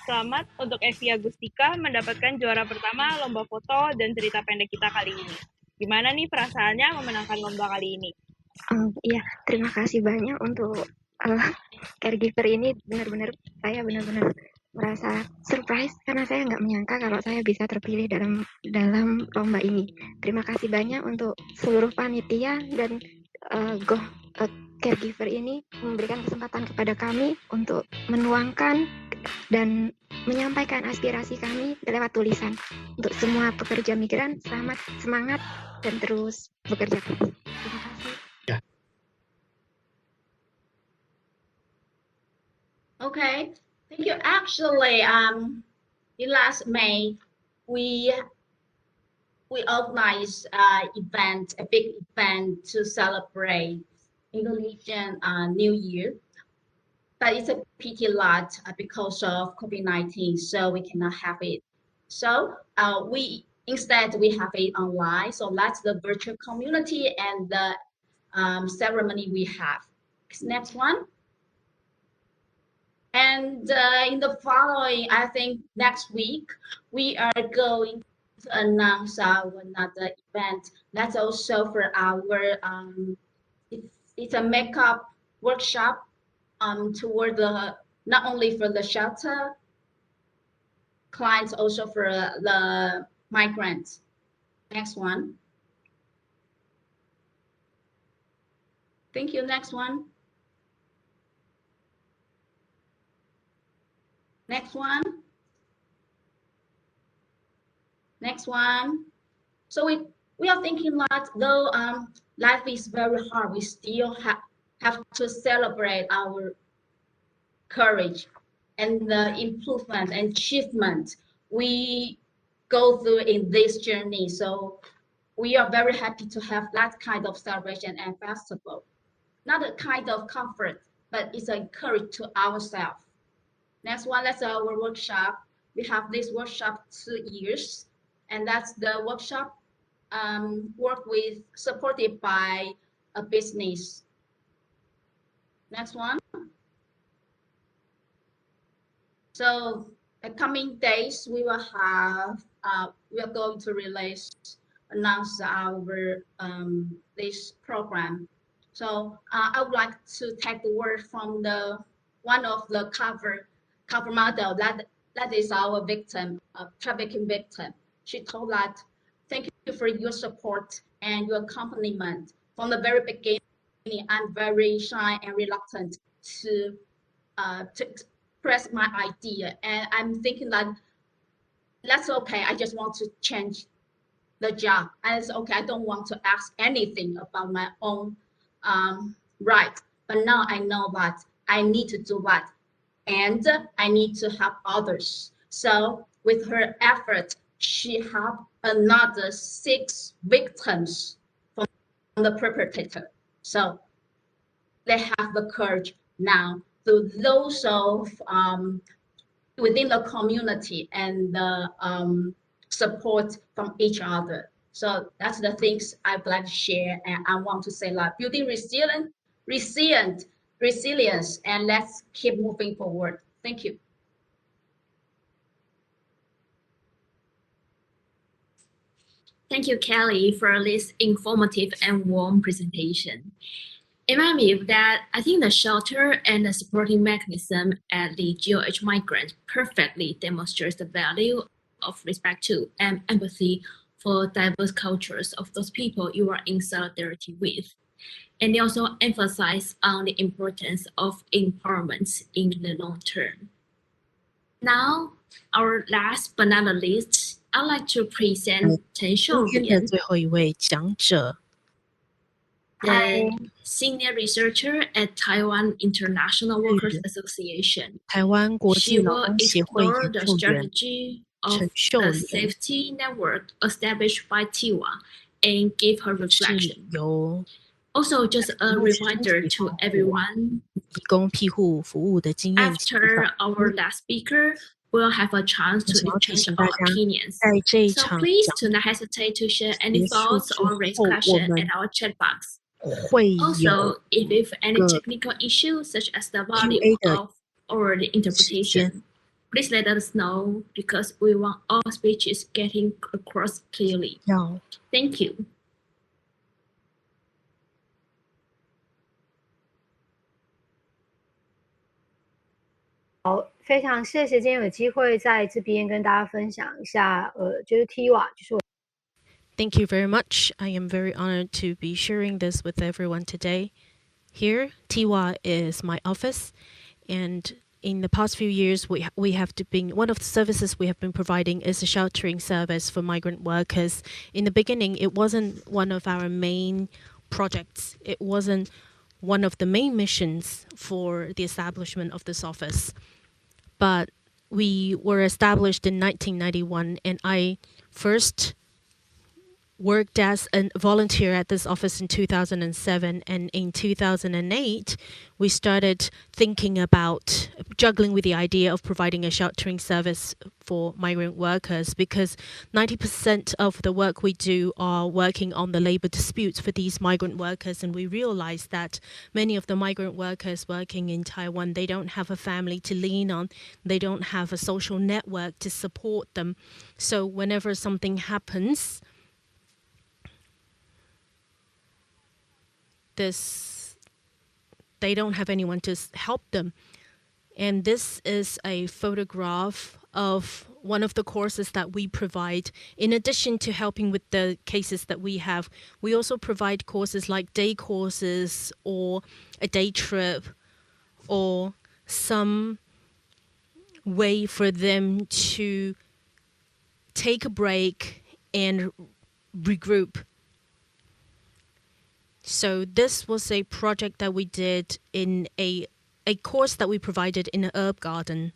Selamat untuk Evia Gustika mendapatkan juara pertama lomba foto dan cerita pendek kita kali ini. Gimana nih perasaannya memenangkan lomba kali ini? Iya, terima kasih banyak untuk caregiver ini. Saya benar-benar merasa surprise karena saya nggak menyangka kalau saya bisa terpilih dalam lomba ini. Terima kasih banyak untuk seluruh panitia dan caregiver ini memberikan kesempatan kepada kami untuk menuangkan dan menyampaikan aspirasi kami lewat tulisan. Untuk semua pekerja migran, selamat, semangat, dan terus bekerja keras. Terima kasih. Okay, thank you. Actually, in last May, we organized a big event to celebrate Indonesian New Year. But it's a pity lot because of COVID-19, so we cannot have it. So instead we have it online. So that's the virtual community and the ceremony we have. Next one. And in the following, I think next week, we are going to announce another event. That's also for our, it's a makeup workshop toward not only for the shelter, clients also for the migrants. Next one. Thank you. Next one. Next one. Next one. So we are thinking that though life is very hard, we still have to celebrate our courage and the improvement and achievement we go through in this journey. So we are very happy to have that kind of celebration and festival. Not a kind of comfort, but it's a courage to ourselves. Next one, that's our workshop. We have this workshop 2 years, and that's the workshop supported by a business. Next one. So the coming days, we will have, we are going to announce our this program. So I would like to take the word from one of the cover model that is our victim, trafficking victim. She told that, thank you for your support and your accompaniment. From the very beginning, I'm very shy and reluctant to express my idea. And I'm thinking that that's okay. I just want to change the job. And it's okay. I don't want to ask anything about my own right. But now I know that I need to do that. And I need to help others. So with her effort, she helped another 6 victims from the perpetrator. So they have the courage now to those of within the community and the support from each other. So that's the things I'd like to share, and I want to say like building resilience, and let's keep moving forward. Thank you. Thank you, Kelly, for this informative and warm presentation. In my view, I think the shelter and the supporting mechanism at the GOH Migrant perfectly demonstrates the value of respect to and empathy for diverse cultures of those people you are in solidarity with. And they also emphasize on the importance of empowerment in the long term. Now, our last but not the least, I'd like to present 今天的最后一位讲者 the senior researcher at Taiwan International Workers Association. 台湾国际 She 劳 will 工协会 explore 研 the 究员 strategy of 陈秀 the 莲 safety network established by TIWA and give her 是 reflection. 由 Also, just a reminder to everyone, 提供庇护服务的经验及 after our last speaker, we'll have a chance to 想要提 exchange 醒大 our 家 opinions. 在这一 So 场 please 讲 do not hesitate to share any 结束 thoughts 之 or raise 后，我 questions 们 at our chat box. 会有 Also, if you have any 个 technical issues such as the value QA 的 of or the interpretation, please let us know because we want all speeches getting across clearly. 要 Thank you. 好，非常谢谢今天有机会在这边跟大家分享一下，就是 TIWA， 就是我 Thank you very much. I am very honored to be sharing this with everyone today. Here, TIWA is my office, and in the past few years, we have been one of the services we have been providing is a sheltering service for migrant workers. In the beginning, it wasn't one of our main projects. It wasn't one of the main missions for the establishment of this office. But we were established in 1991, and I first worked as a volunteer at this office in 2007, and in 2008 we started thinking about juggling with the idea of providing a sheltering service for migrant workers, because 90% of the work we do are working on the labor disputes for these migrant workers, and we realized that many of the migrant workers working in Taiwan, they don't have a family to lean on, they don't have a social network to support them. So whenever something happens, they don't have anyone to help them. And this is a photograph of one of the courses that we provide. In addition to helping with the cases that we have, we also provide courses like day courses or a day trip or some way for them to take a break and regroup. So this was a project that we did in a course that we provided in an herb garden.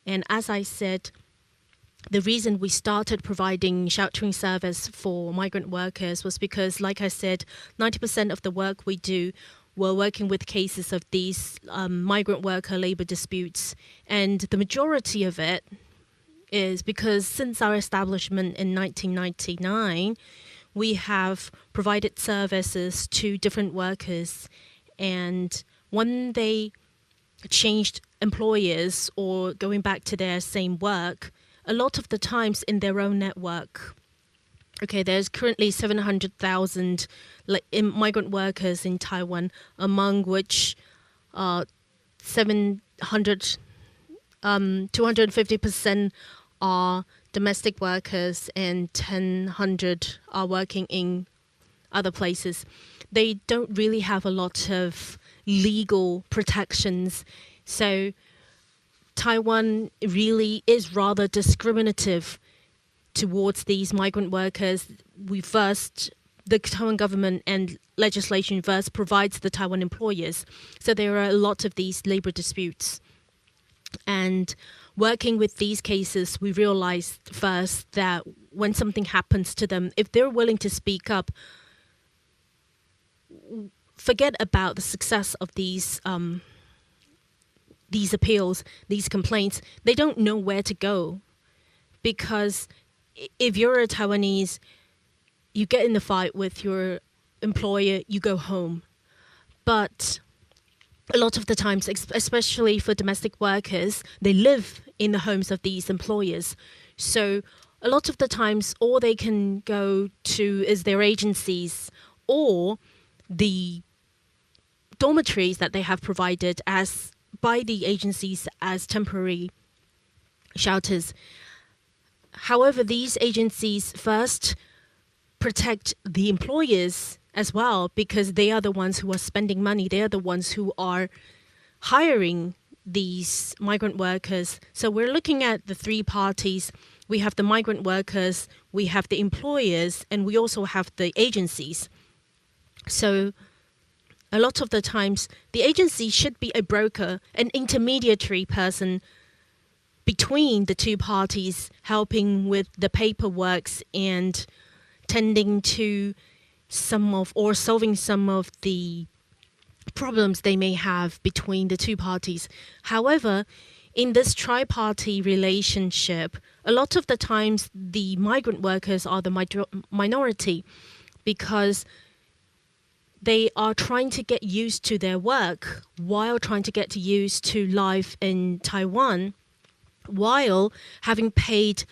And as I said, the reason we started providing sheltering service for migrant workers was because, like I said, 90% of the work we do, we're working with cases of these migrant worker labor disputes. And the majority of it is because since our establishment in 1999, we have provided services to different workers. And when they changed employers or going back to their same work, a lot of the times in their own network. Okay, there's currently 700,000 migrant workers in Taiwan, among which 250% are domestic workers and 100 are working in other places. They don't really have a lot of legal protections. So Taiwan really is rather discriminative towards these migrant workers. The Taiwan government and legislation first provides the Taiwan employers. So there are a lot of these labor disputes. And working with these cases, we realized first that when something happens to them, if they're willing to speak up, forget about the success of these appeals, these complaints. They don't know where to go, because if you're a Taiwanese, you get in the fight with your employer, you go home. But a lot of the times, especially for domestic workers, they live in the homes of these employers. So a lot of the times, all they can go to is their agencies or the dormitories that they have provided by the agencies as temporary shelters. However, these agencies first protect the employers as well, because they are the ones who are spending money. They are the ones who are hiring these migrant workers. So we're looking at the three parties. We have the migrant workers, we have the employers, and we also have the agencies. So a lot of the times, the agency should be a broker, an intermediary person between the two parties, helping with the paperwork and tending to solving some of the problems they may have between the two parties. However, in this tri-party relationship, a lot of the times the migrant workers are the minority, because they are trying to get used to their work while trying to get used to life in Taiwan, while having paid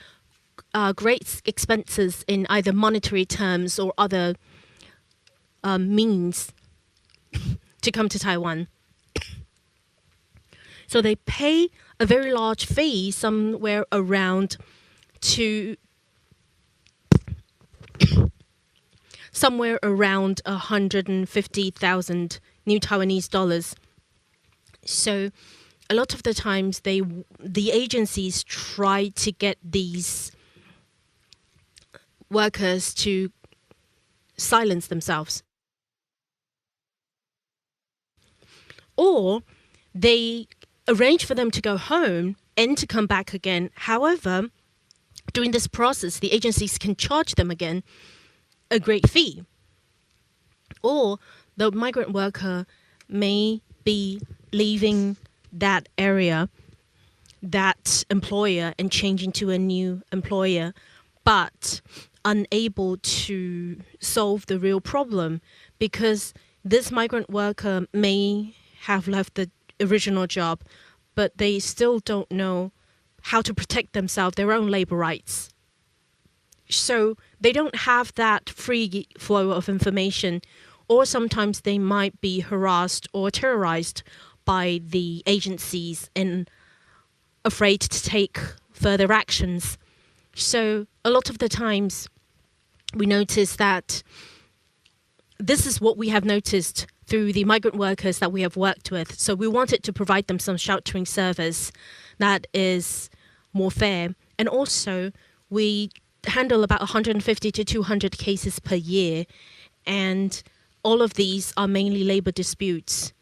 great expenses in either monetary terms or other means to come to Taiwan. So they pay a very large fee, somewhere around 150,000 new Taiwanese dollars. So a lot of the times the agencies try to get these workers to silence themselves, or they arrange for them to go home and to come back again. However, during this process, the agencies can charge them again a great fee, or the migrant worker may be leaving that area, that employer, and changing to a new employer, but unable to solve the real problem, because this migrant worker may have left the original job, but they still don't know how to protect themselves, their own labor rights. So they don't have that free flow of information, or sometimes they might be harassed or terrorized by the agencies and afraid to take further actions. So a lot of the times we notice that this is what we have noticed through the migrant workers that we have worked with. So we wanted to provide them some sheltering service that is more fair. And also we handle about 150 to 200 cases per year. And all of these are mainly labor disputes.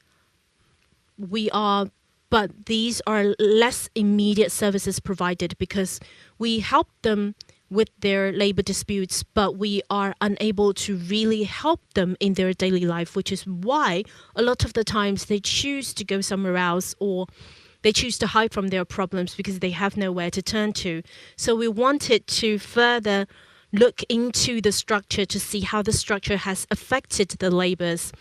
But these are less immediate services provided because we help them with their labor disputes, but we are unable to really help them in their daily life, which is why a lot of the times they choose to go somewhere else or they choose to hide from their problems because they have nowhere to turn to. So we wanted to further look into the structure to see how the structure has affected the labors.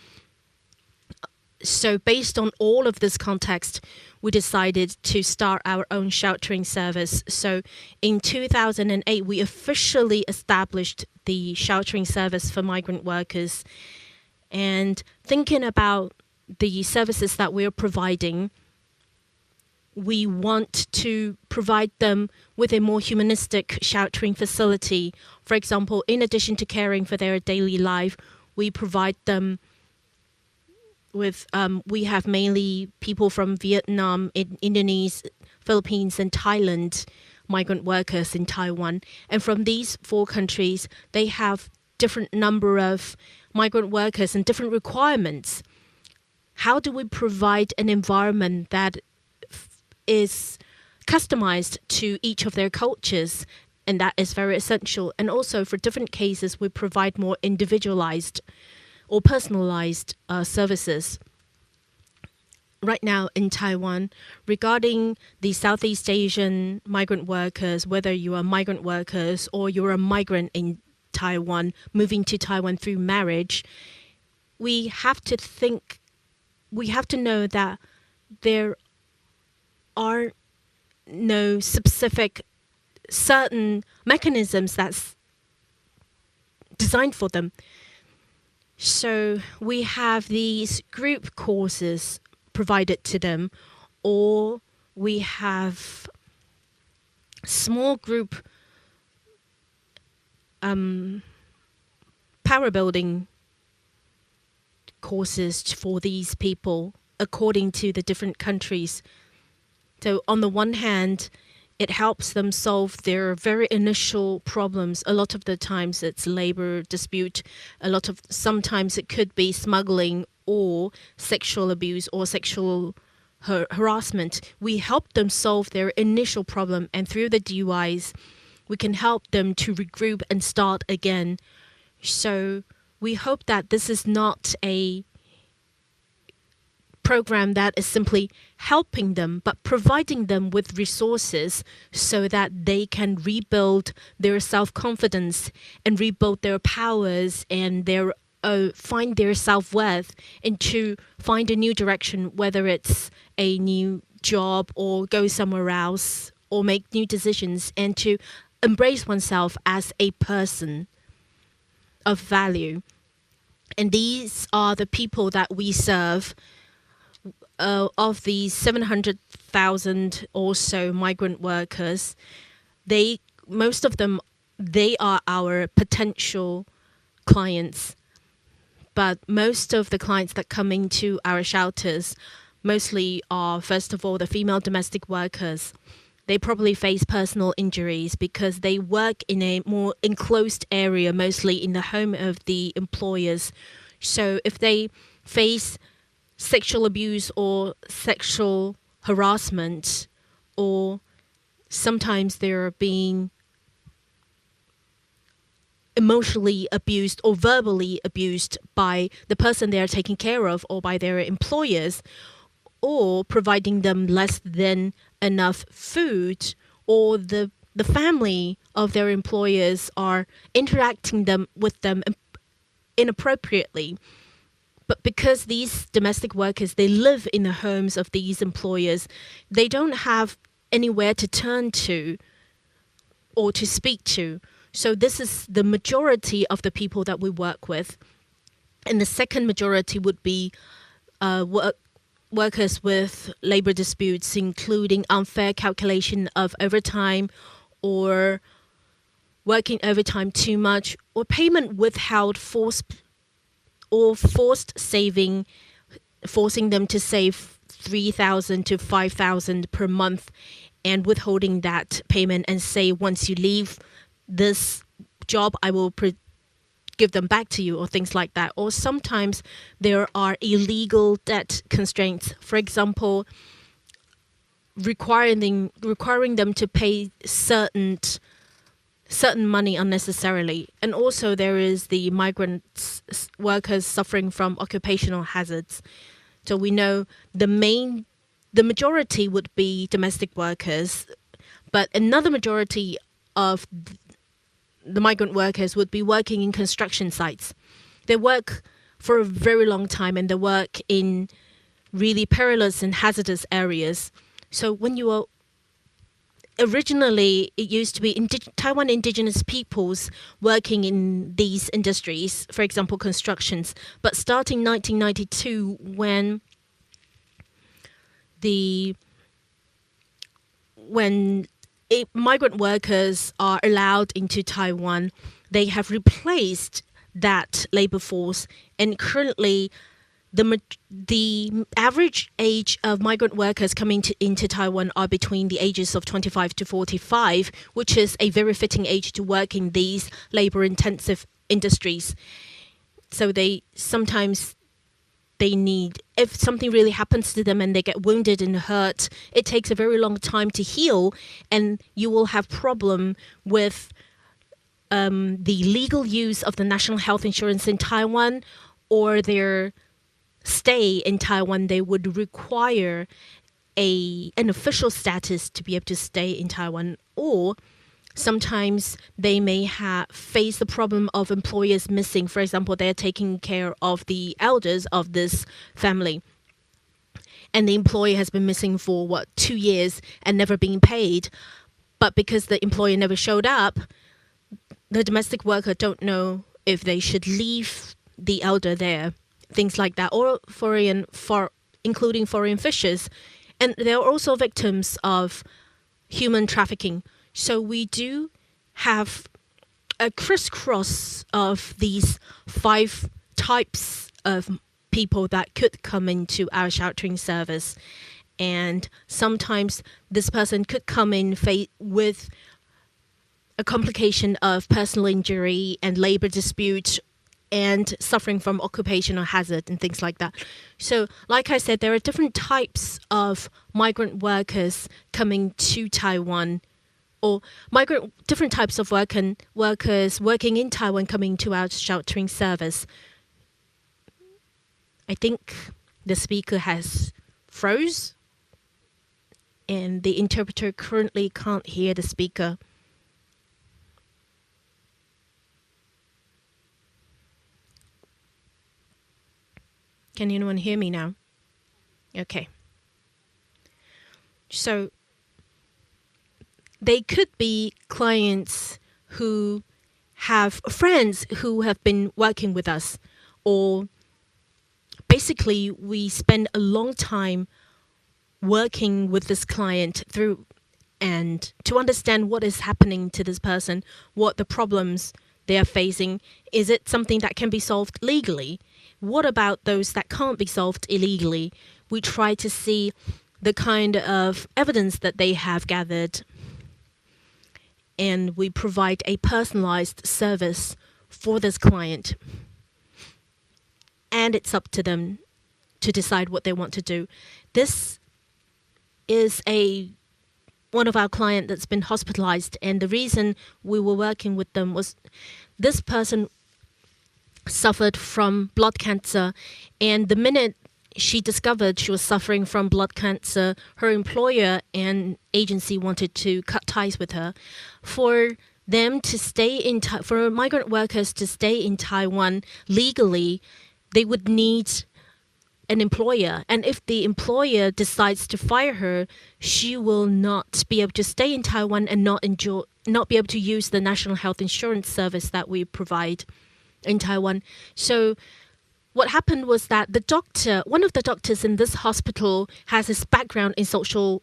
So based on all of this context, we decided to start our own sheltering service. So in 2008, we officially established the sheltering service for migrant workers. And thinking about the services that we're providing, we want to provide them with a more humanistic sheltering facility. For example, in addition to caring for their daily life, we provide them with, we have mainly people from Vietnam, Indonesia, Philippines, and Thailand, migrant workers in Taiwan. And from these 4 countries, they have different number of migrant workers and different requirements. How do we provide an environment that is customized to each of their cultures? And that is very essential. And also for different cases, we provide more individualized or personalized services. Right now in Taiwan, regarding the Southeast Asian migrant workers, whether you are migrant workers or you're a migrant in Taiwan, moving to Taiwan through marriage, we have to know that there are no specific certain mechanisms that's designed for them. So we have these group courses provided to them, or we have small group power building courses for these people according to the different countries. So on the one hand, it helps them solve their very initial problems. A lot of the times it's labor dispute. Sometimes it could be smuggling or sexual abuse or sexual harassment. We help them solve their initial problem, and through the DUIs, we can help them to regroup and start again. So we hope that this is not a program that is simply helping them, but providing them with resources so that they can rebuild their self-confidence and rebuild their powers and find their self-worth, and to find a new direction, whether it's a new job or go somewhere else or make new decisions, and to embrace oneself as a person of value. And these are the people that we serve. Of the 700,000 or so migrant workers, most of them are our potential clients. But most of the clients that come into our shelters mostly are, first of all, the female domestic workers. They probably face personal injuries because they work in a more enclosed area, mostly in the home of the employers. So if they face sexual abuse or sexual harassment, or sometimes they're being emotionally abused or verbally abused by the person they are taking care of or by their employers, or providing them less than enough food, or the family of their employers are interacting with them inappropriately. But because these domestic workers, they live in the homes of these employers, they don't have anywhere to turn to or to speak to. So this is the majority of the people that we work with. And the second majority would be workers with labor disputes, including unfair calculation of overtime or working overtime too much, or payment withheld forced saving, forcing them to save 3,000 to 5,000 per month and withholding that payment and say, once you leave this job, I will give them back to you, or things like that. Or sometimes there are illegal debt constraints. For example, requiring them to pay certain money unnecessarily. And also there is the migrant workers suffering from occupational hazards. So we know the majority would be domestic workers, but another majority of the migrant workers would be working in construction sites. They work for a very long time and they work in really perilous and hazardous areas. So when you are originally, it used to be Taiwan indigenous peoples working in these industries, for example, constructions. But starting 1992, when migrant workers are allowed into Taiwan, they have replaced that labor force, and currently the average age of migrant workers coming into Taiwan are between the ages of 25 to 45, which is a very fitting age to work in these labor-intensive industries. So sometimes they need, if something really happens to them and they get wounded and hurt, it takes a very long time to heal, and you will have problem with the legal use of the national health insurance in Taiwan, or their stay in Taiwan. They would require an official status to be able to stay in Taiwan, or sometimes they may face the problem of employers missing. For example, they're taking care of the elders of this family, and the employee has been missing for 2 years and never being paid. But because the employer never showed up, the domestic worker don't know if they should leave the elder there, things like that, or including foreign fishers. And they are also victims of human trafficking. So we do have a crisscross of these 5 types of people that could come into our sheltering service. And sometimes this person could come in with a complication of personal injury and labor dispute and suffering from occupational hazard and things like that. So like I said, there are different types of migrant workers coming to Taiwan, or different types of workers working in Taiwan coming to our sheltering service. I think the speaker has froze, and the interpreter currently can't hear the speaker. Can anyone hear me now? Okay. So they could be clients who have friends who have been working with us, or basically we spend a long time working with this client and to understand what is happening to this person, what the problems they are facing. Is it something that can be solved legally? What about those that can't be solved illegally? We try to see the kind of evidence that they have gathered, and we provide a personalized service for this client. And it's up to them to decide what they want to do. This is one of our clients that's been hospitalized, and the reason we were working with them was this person suffered from blood cancer, and the minute she discovered she was suffering from blood cancer, her employer and agency wanted to cut ties with her. For migrant workers to stay in Taiwan legally, they would need an employer, and if the employer decides to fire her, she will not be able to stay in Taiwan and not be able to use the national health insurance service that we provide in Taiwan. So what happened was that one of the doctors in this hospital has his background in social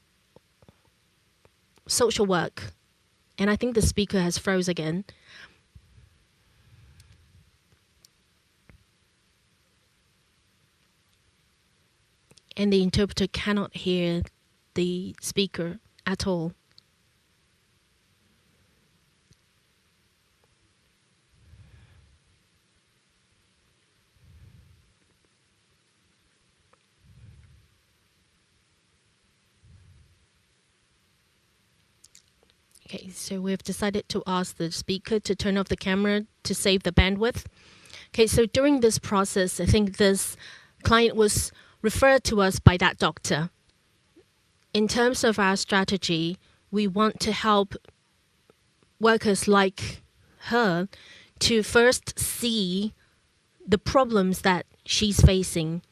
work. And I think the speaker has froze again. And the interpreter cannot hear the speaker at all. Okay, so we've decided to ask the speaker to turn off the camera to save the bandwidth. Okay, so during this process, I think this client was referred to us by that doctor. In terms of our strategy, we want to help workers like her to first see the problems that she's facing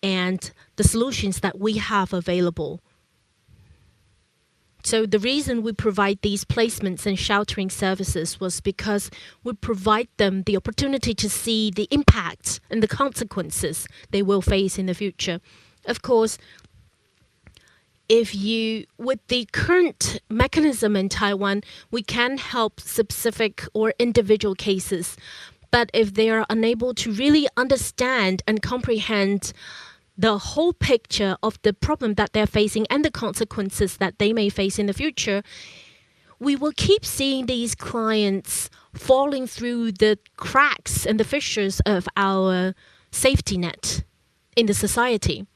and the solutions that we have available. So the reason we provide these placements and sheltering services was because we provide them the opportunity to see the impact and the consequences they will face in the future. Of course, with the current mechanism in Taiwan, we can help specific or individual cases. But if they are unable to really understand and comprehend the whole picture of the problem that they're facing and the consequences that they may face in the future, we will keep seeing these clients falling through the cracks and the fissures of our safety net in the society.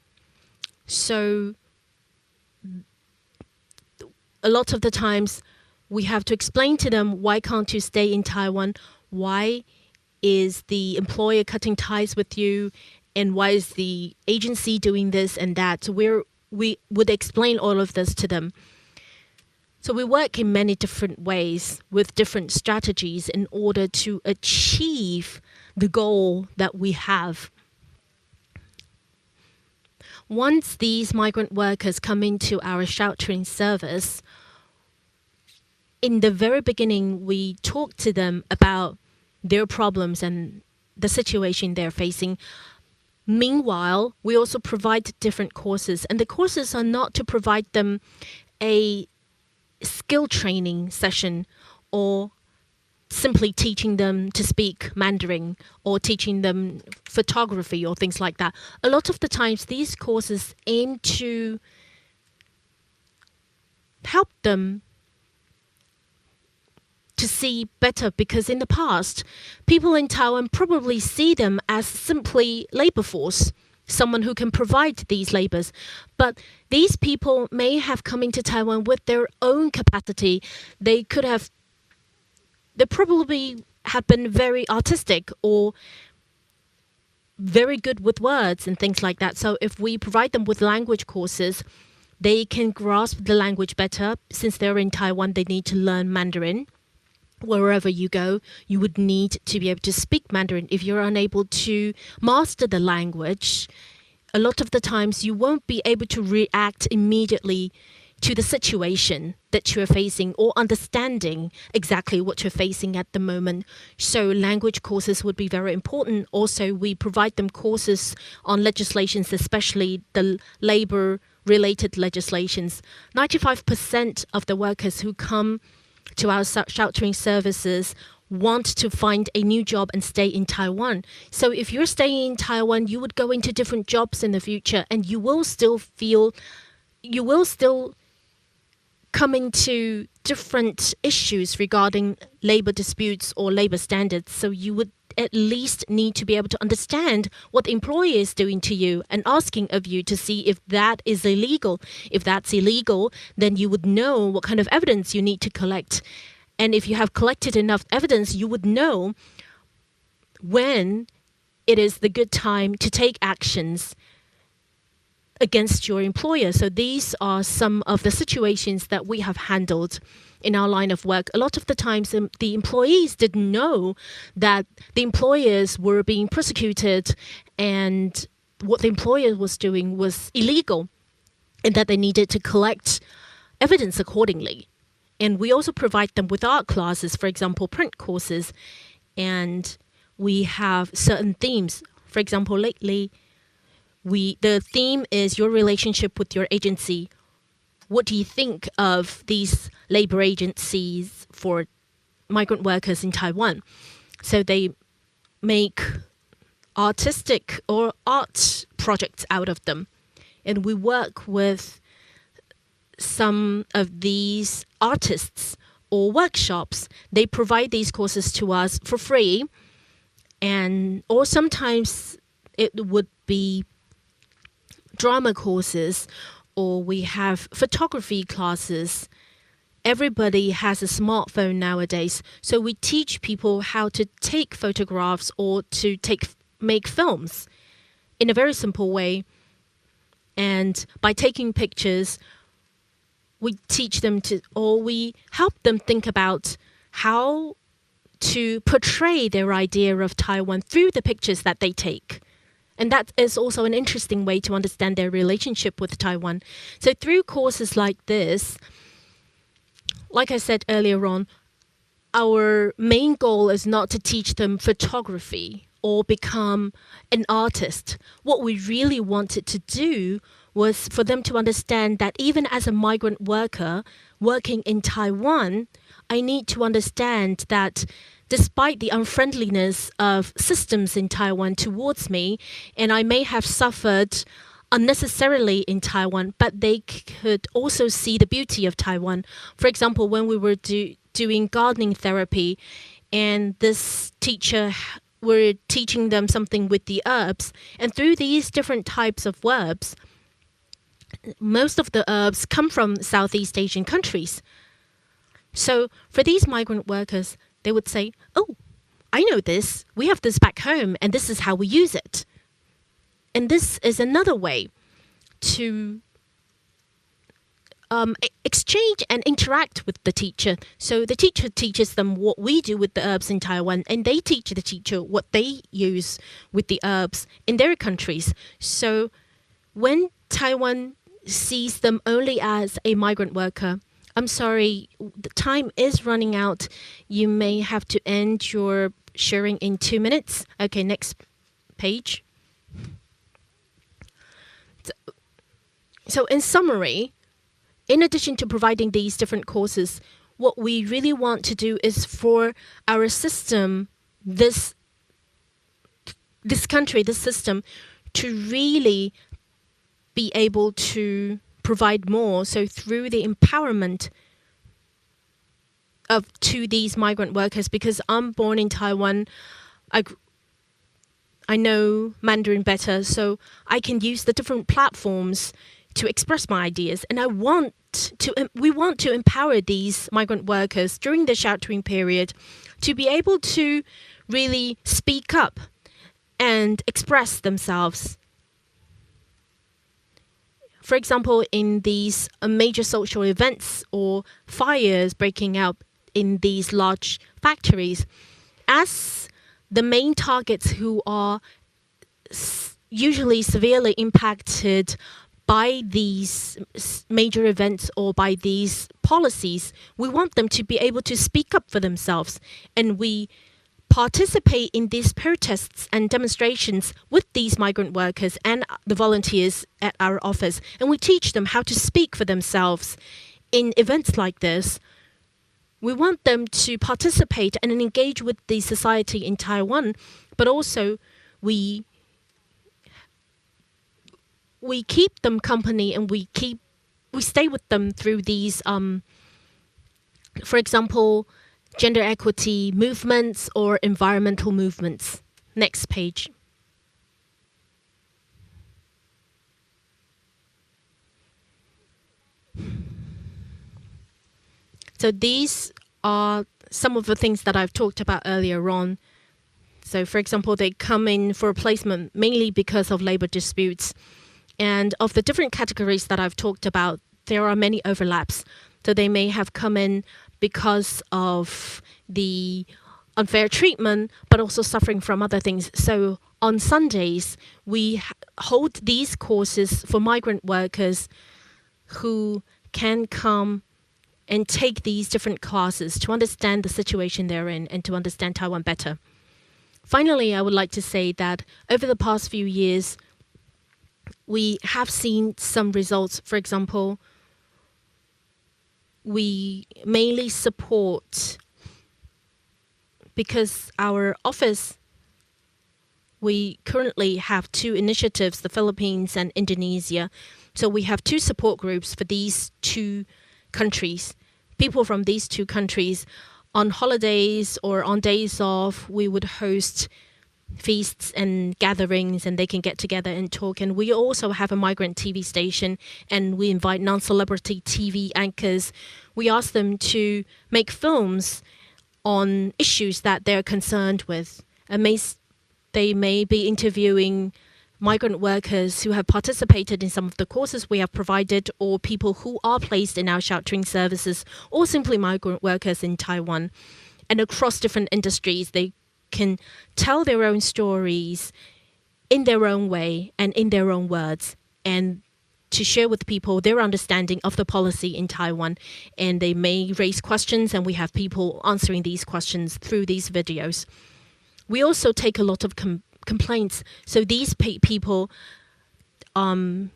So a lot of the times we have to explain to them, why can't you stay in Taiwan? Why is the employer cutting ties with you? And why is the agency doing this and that? So we would explain all of this to them. So we work in many different ways with different strategies in order to achieve the goal that we have. Once these migrant workers come into our sheltering service, in the very beginning, we talk to them about their problems and the situation they're facing. Meanwhile, we also provide different courses, and the courses are not to provide them a skill training session or simply teaching them to speak Mandarin or teaching them photography or things like that. A lot of the times, these courses aim to help them to see better, because in the past, people in Taiwan probably see them as simply labor force, someone who can provide these labors. But these people may have come into Taiwan with their own capacity. They probably have been very artistic or very good with words and things like that. So if we provide them with language courses, they can grasp the language better. Since they're in Taiwan, they need to learn Mandarin. Wherever you go, you would need to be able to speak Mandarin. If you're unable to master the language, a lot of the times you won't be able to react immediately to the situation that you're facing or understanding exactly what you're facing at the moment. So language courses would be very important. Also, we provide them courses on legislations, especially the labor-related legislations. 95% of the workers who come to our sheltering services want to find a new job and stay in Taiwan. So if you're staying in Taiwan, you would go into different jobs in the future, and you will still come into different issues regarding labor disputes or labor standards. So you would at least need to be able to understand what the employer is doing to you and asking of you to see if that is illegal. If that's illegal, then you would know what kind of evidence you need to collect. And if you have collected enough evidence, you would know when it is the good time to take actions against your employer. So these are some of the situations that we have handled in our line of work. A lot of the times, the employees didn't know that the employers were being persecuted and what the employer was doing was illegal, and that they needed to collect evidence accordingly. And we also provide them with art classes, for example, print courses, and we have certain themes. For example, lately, the theme is your relationship with your agency. What do you think of these labor agencies for migrant workers in Taiwan? So they make artistic or art projects out of them. And we work with some of these artists or workshops. They provide these courses to us for free. Or sometimes it would be drama courses, or we have photography classes. Everybody has a smartphone nowadays, so we teach people how to take photographs or to make films in a very simple way. And by taking pictures, we teach them we help them think about how to portray their idea of Taiwan through the pictures that they take. And that is also an interesting way to understand their relationship with Taiwan. So through courses like this, like I said earlier on, our main goal is not to teach them photography or become an artist. What we really wanted to do was for them to understand that even as a migrant worker working in Taiwan, I need to understand that despite the unfriendliness of systems in Taiwan towards me, and I may have suffered unnecessarily in Taiwan, but they could also see the beauty of Taiwan. For example, when we were doing gardening therapy, and this teacher were teaching them something with the herbs, and through these different types of herbs, most of the herbs come from Southeast Asian countries. So for these migrant workers, they would say, oh, I know this. We have this back home, and this is how we use it. And this is another way to exchange and interact with the teacher. So the teacher teaches them what we do with the herbs in Taiwan, and they teach the teacher what they use with the herbs in their countries. So when Taiwan sees them only as a migrant worker, I'm sorry, the time is running out. You may have to end your sharing in 2 minutes. Okay, next page. So in summary, in addition to providing these different courses, what we really want to do is for our system, this country, this system, to really be able to provide more. So through the empowerment to these migrant workers, because I'm born in Taiwan, I know Mandarin better, so I can use the different platforms to express my ideas. And we want to empower these migrant workers during the sheltering period to be able to really speak up and express themselves. For example, in these major social events or fires breaking out in these large factories, as the main targets who are usually severely impacted by these major events or by these policies, we want them to be able to speak up for themselves. And we participate in these protests and demonstrations with these migrant workers and the volunteers at our office. And we teach them how to speak for themselves in events like this. We want them to participate and engage with the society in Taiwan, but also we keep them company and we stay with them through these, for example, gender equity movements or environmental movements. Next page. So these are some of the things that I've talked about earlier on. So for example, they come in for placement mainly because of labor disputes. And of the different categories that I've talked about, there are many overlaps. So they may have come in because of the unfair treatment, but also suffering from other things. So on Sundays, we hold these courses for migrant workers who can come and take these different classes to understand the situation they're in and to understand Taiwan better. Finally, I would like to say that over the past few years, we have seen some results. For example, we mainly support, because our office, we currently have 2 initiatives, the Philippines and Indonesia. So we have 2 support groups for these 2 countries. People from these 2 countries, on holidays or on days off, we would host feasts and gatherings, and they can get together and talk. And we also have a migrant TV station, and we invite non-celebrity TV anchors. We ask them to make films on issues that they're concerned with. And they may be interviewing migrant workers who have participated in some of the courses we have provided, or people who are placed in our sheltering services, or simply migrant workers in Taiwan. And across different industries, they can tell their own stories in their own way and in their own words, and to share with people their understanding of the policy in Taiwan. And they may raise questions, and we have people answering these questions through these videos. We also take a lot of complaints. So these people become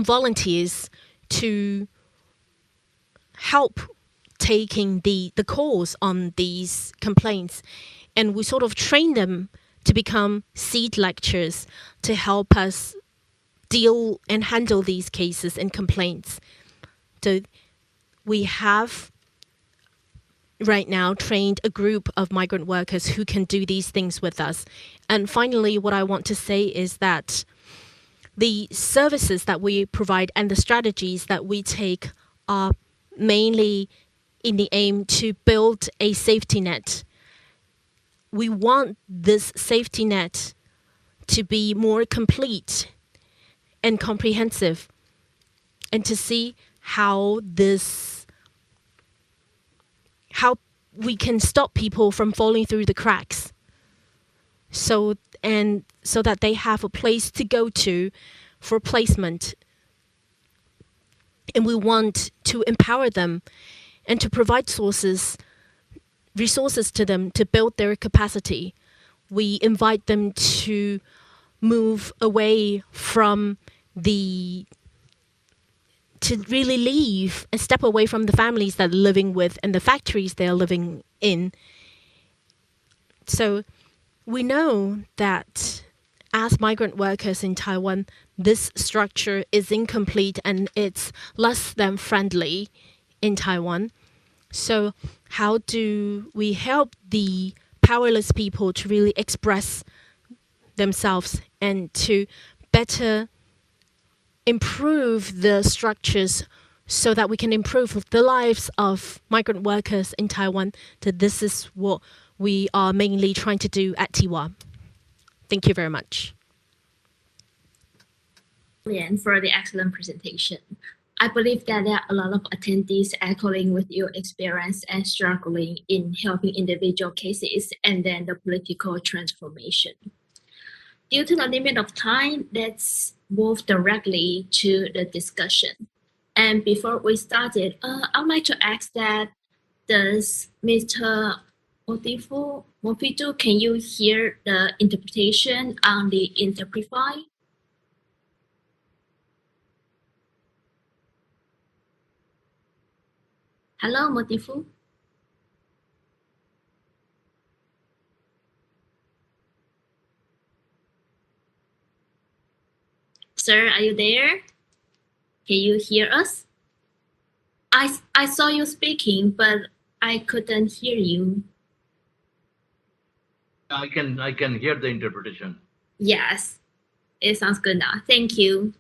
volunteers to help taking the calls on these complaints. And we sort of train them to become seed lecturers to help us deal and handle these cases and complaints. So we have right now trained a group of migrant workers who can do these things with us. And finally, what I want to say is that the services that we provide and the strategies that we take are mainly in the aim to build a safety net. We want this safety net to be more complete and comprehensive, and to see how we can stop people from falling through the cracks, so that they have a place to go to for placement. And we want to empower them and to provide resources to them to build their capacity. We invite them to move away from to really leave and step away from the families that they're living with and the factories they're living in. So we know that as migrant workers in Taiwan, this structure is incomplete and it's less than friendly in Taiwan. So how do we help the powerless people to really express themselves and to better improve the structures so that we can improve the lives of migrant workers in Taiwan? So this is what we are mainly trying to do at TIWA. Thank you very much. For the excellent presentation. I believe that there are a lot of attendees echoing with your experience and struggling in helping individual cases and then the political transformation. Due to the limit of time, let's move directly to the discussion. And before we started, I would like to ask that, does Mr. Mofitu, can you hear the interpretation on the Interprify? Hello, Motifu. Sir, are you there? Can you hear us? I saw you speaking, but I couldn't hear you. I can hear the interpretation. Yes, it sounds good now. Thank you.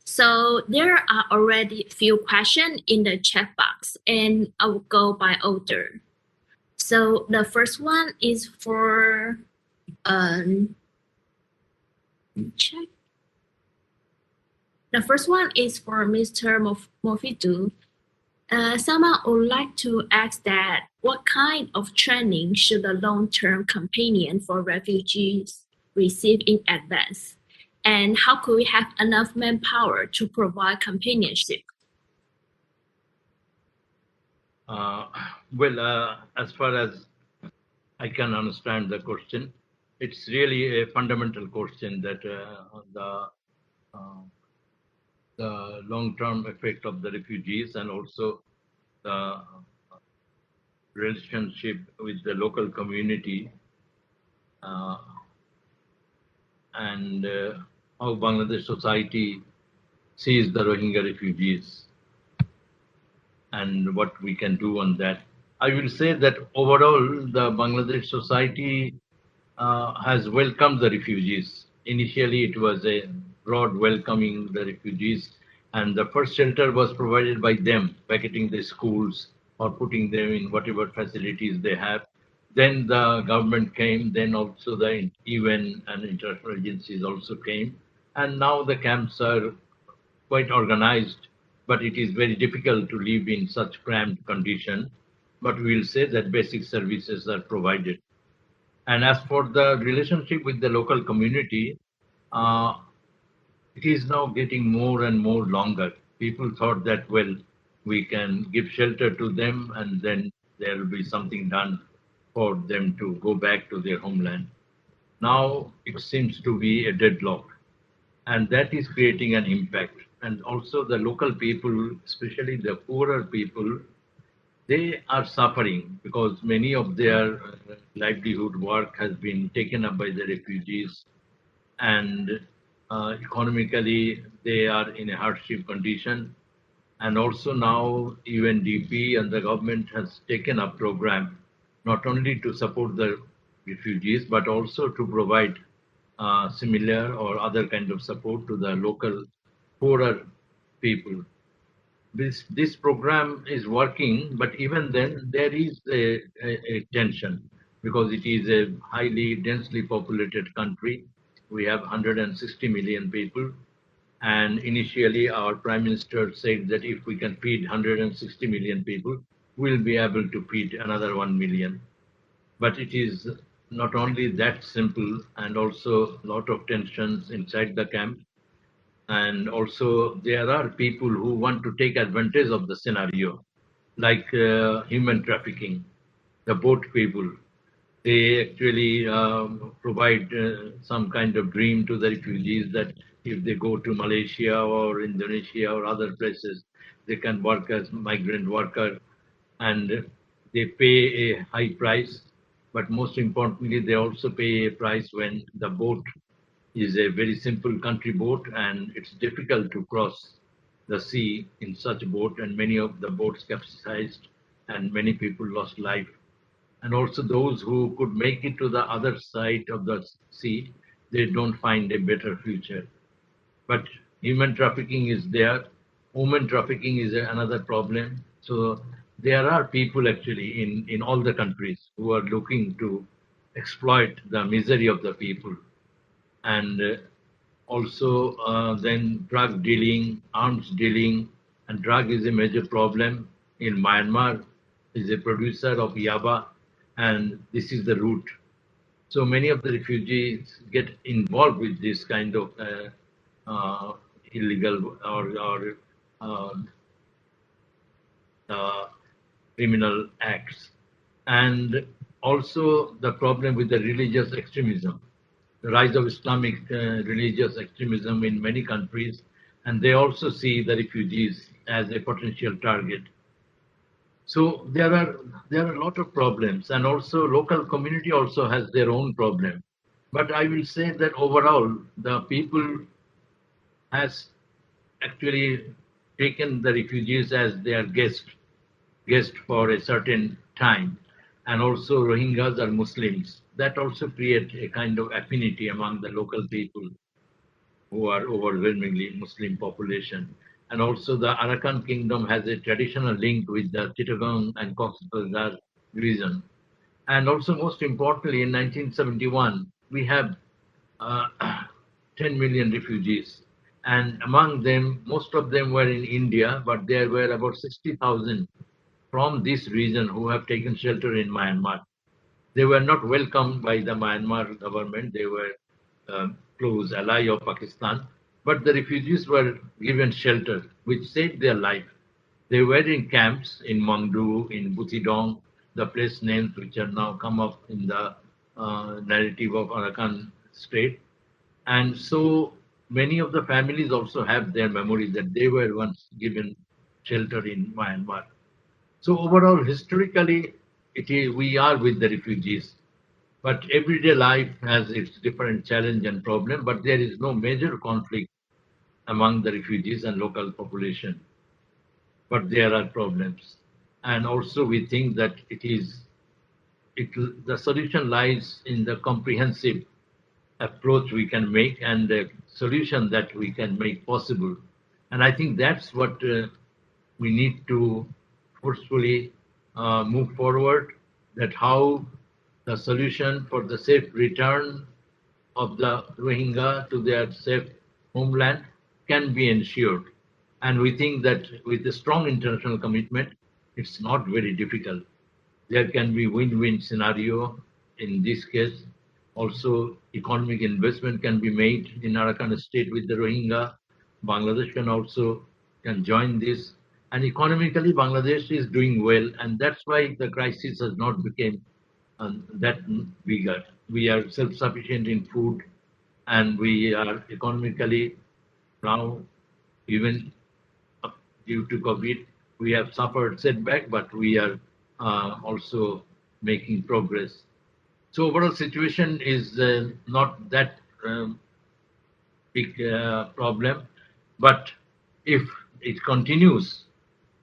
So there are already a few questions in the chat box, and I will go by order. So the first one is for let me check. The first one is for Mr. Mofitu. Someone would like to ask that, what kind of training should a long-term companion for refugees receive in advance? And how could we have enough manpower to provide companionship? As far as I can understand the question, it's really a fundamental question that the long-term effect of the refugees and also the relationship with the local community and how Bangladesh society sees the Rohingya refugees and what we can do on that. I will say that overall, the Bangladesh society has welcomed the refugees. Initially, it was a broad welcoming the refugees, and the first shelter was provided by them, vacating the schools or putting them in whatever facilities they have. Then the government came, then also the UN and international agencies also came, and now the camps are quite organized, but it is very difficult to live in such cramped condition. But we'll say that basic services are provided. And as for the relationship with the local community, it is now getting more and more longer. People thought that, well, we can give shelter to them and then there will be something done for them to go back to their homeland. Now it seems to be a deadlock, and that is creating an impact. And also the local people, especially the poorer people, they are suffering because many of their livelihood work has been taken up by the refugees, and economically they are in a hardship condition. And also now UNDP and the government has taken a program not only to support the refugees but also to provide similar or other kind of support to the local poorer people. This program is working, but even then there is a tension because it is a highly densely populated country. We have 160 million people, and initially our Prime Minister said that if we can feed 160 million people, we'll be able to feed another 1 million. But it is not only that simple, and also a lot of tensions inside the camp. And also there are people who want to take advantage of the scenario, like human trafficking, the boat people. They actually provide some kind of dream to the refugees that if they go to Malaysia or Indonesia or other places, they can work as migrant worker, and they pay a high price. But most importantly, they also pay a price when the boat is a very simple country boat and it's difficult to cross the sea in such a boat, and many of the boats capsized and many people lost life. And also those who could make it to the other side of the sea, they don't find a better future. But human trafficking is there. Women trafficking is another problem. So there are people actually in all the countries who are looking to exploit the misery of the people. And also then drug dealing, arms dealing, and drug is a major problem. In Myanmar is a producer of yaba, and this is the root. So many of the refugees get involved with this kind of illegal or criminal acts. And also the problem with the religious extremism, the rise of Islamic religious extremism in many countries, and they also see the refugees as a potential target. So there are a lot of problems, and also local community also has their own problem. But I will say that overall, the people has actually taken the refugees as their guest for a certain time. And also Rohingyas are Muslims. That also creates a kind of affinity among the local people who are overwhelmingly Muslim population. And also the Arakan Kingdom has a traditional link with the Chittagong and Cox's Bazar region. And also most importantly, in 1971, we have 10 million refugees. And among them, most of them were in India, but there were about 60,000 from this region who have taken shelter in Myanmar. They were not welcomed by the Myanmar government. They were close ally of Pakistan, but the refugees were given shelter, which saved their life. They were in camps in Mangdu, in Butidong, the place names which are now come up in the narrative of Arakan state. And so many of the families also have their memories that they were once given shelter in Myanmar. So overall, historically, we are with the refugees. But everyday life has its different challenge and problem, but there is no major conflict among the refugees and local population. But there are problems. And also we think that the solution lies in the comprehensive approach we can make and the solution that we can make possible. And I think that's what we need to forcefully move forward, that how the solution for the safe return of the Rohingya to their safe homeland can be ensured. And we think that with a strong international commitment, it's not very difficult. There can be win-win scenario in this case. Also, economic investment can be made in Arakan state with the Rohingya. Bangladesh can join this. And economically, Bangladesh is doing well, and that's why the crisis has not become that bigger. We are self-sufficient in food, and we are economically now, even due to COVID, we have suffered setback, but we are also making progress. So overall situation is not that big problem, but if it continues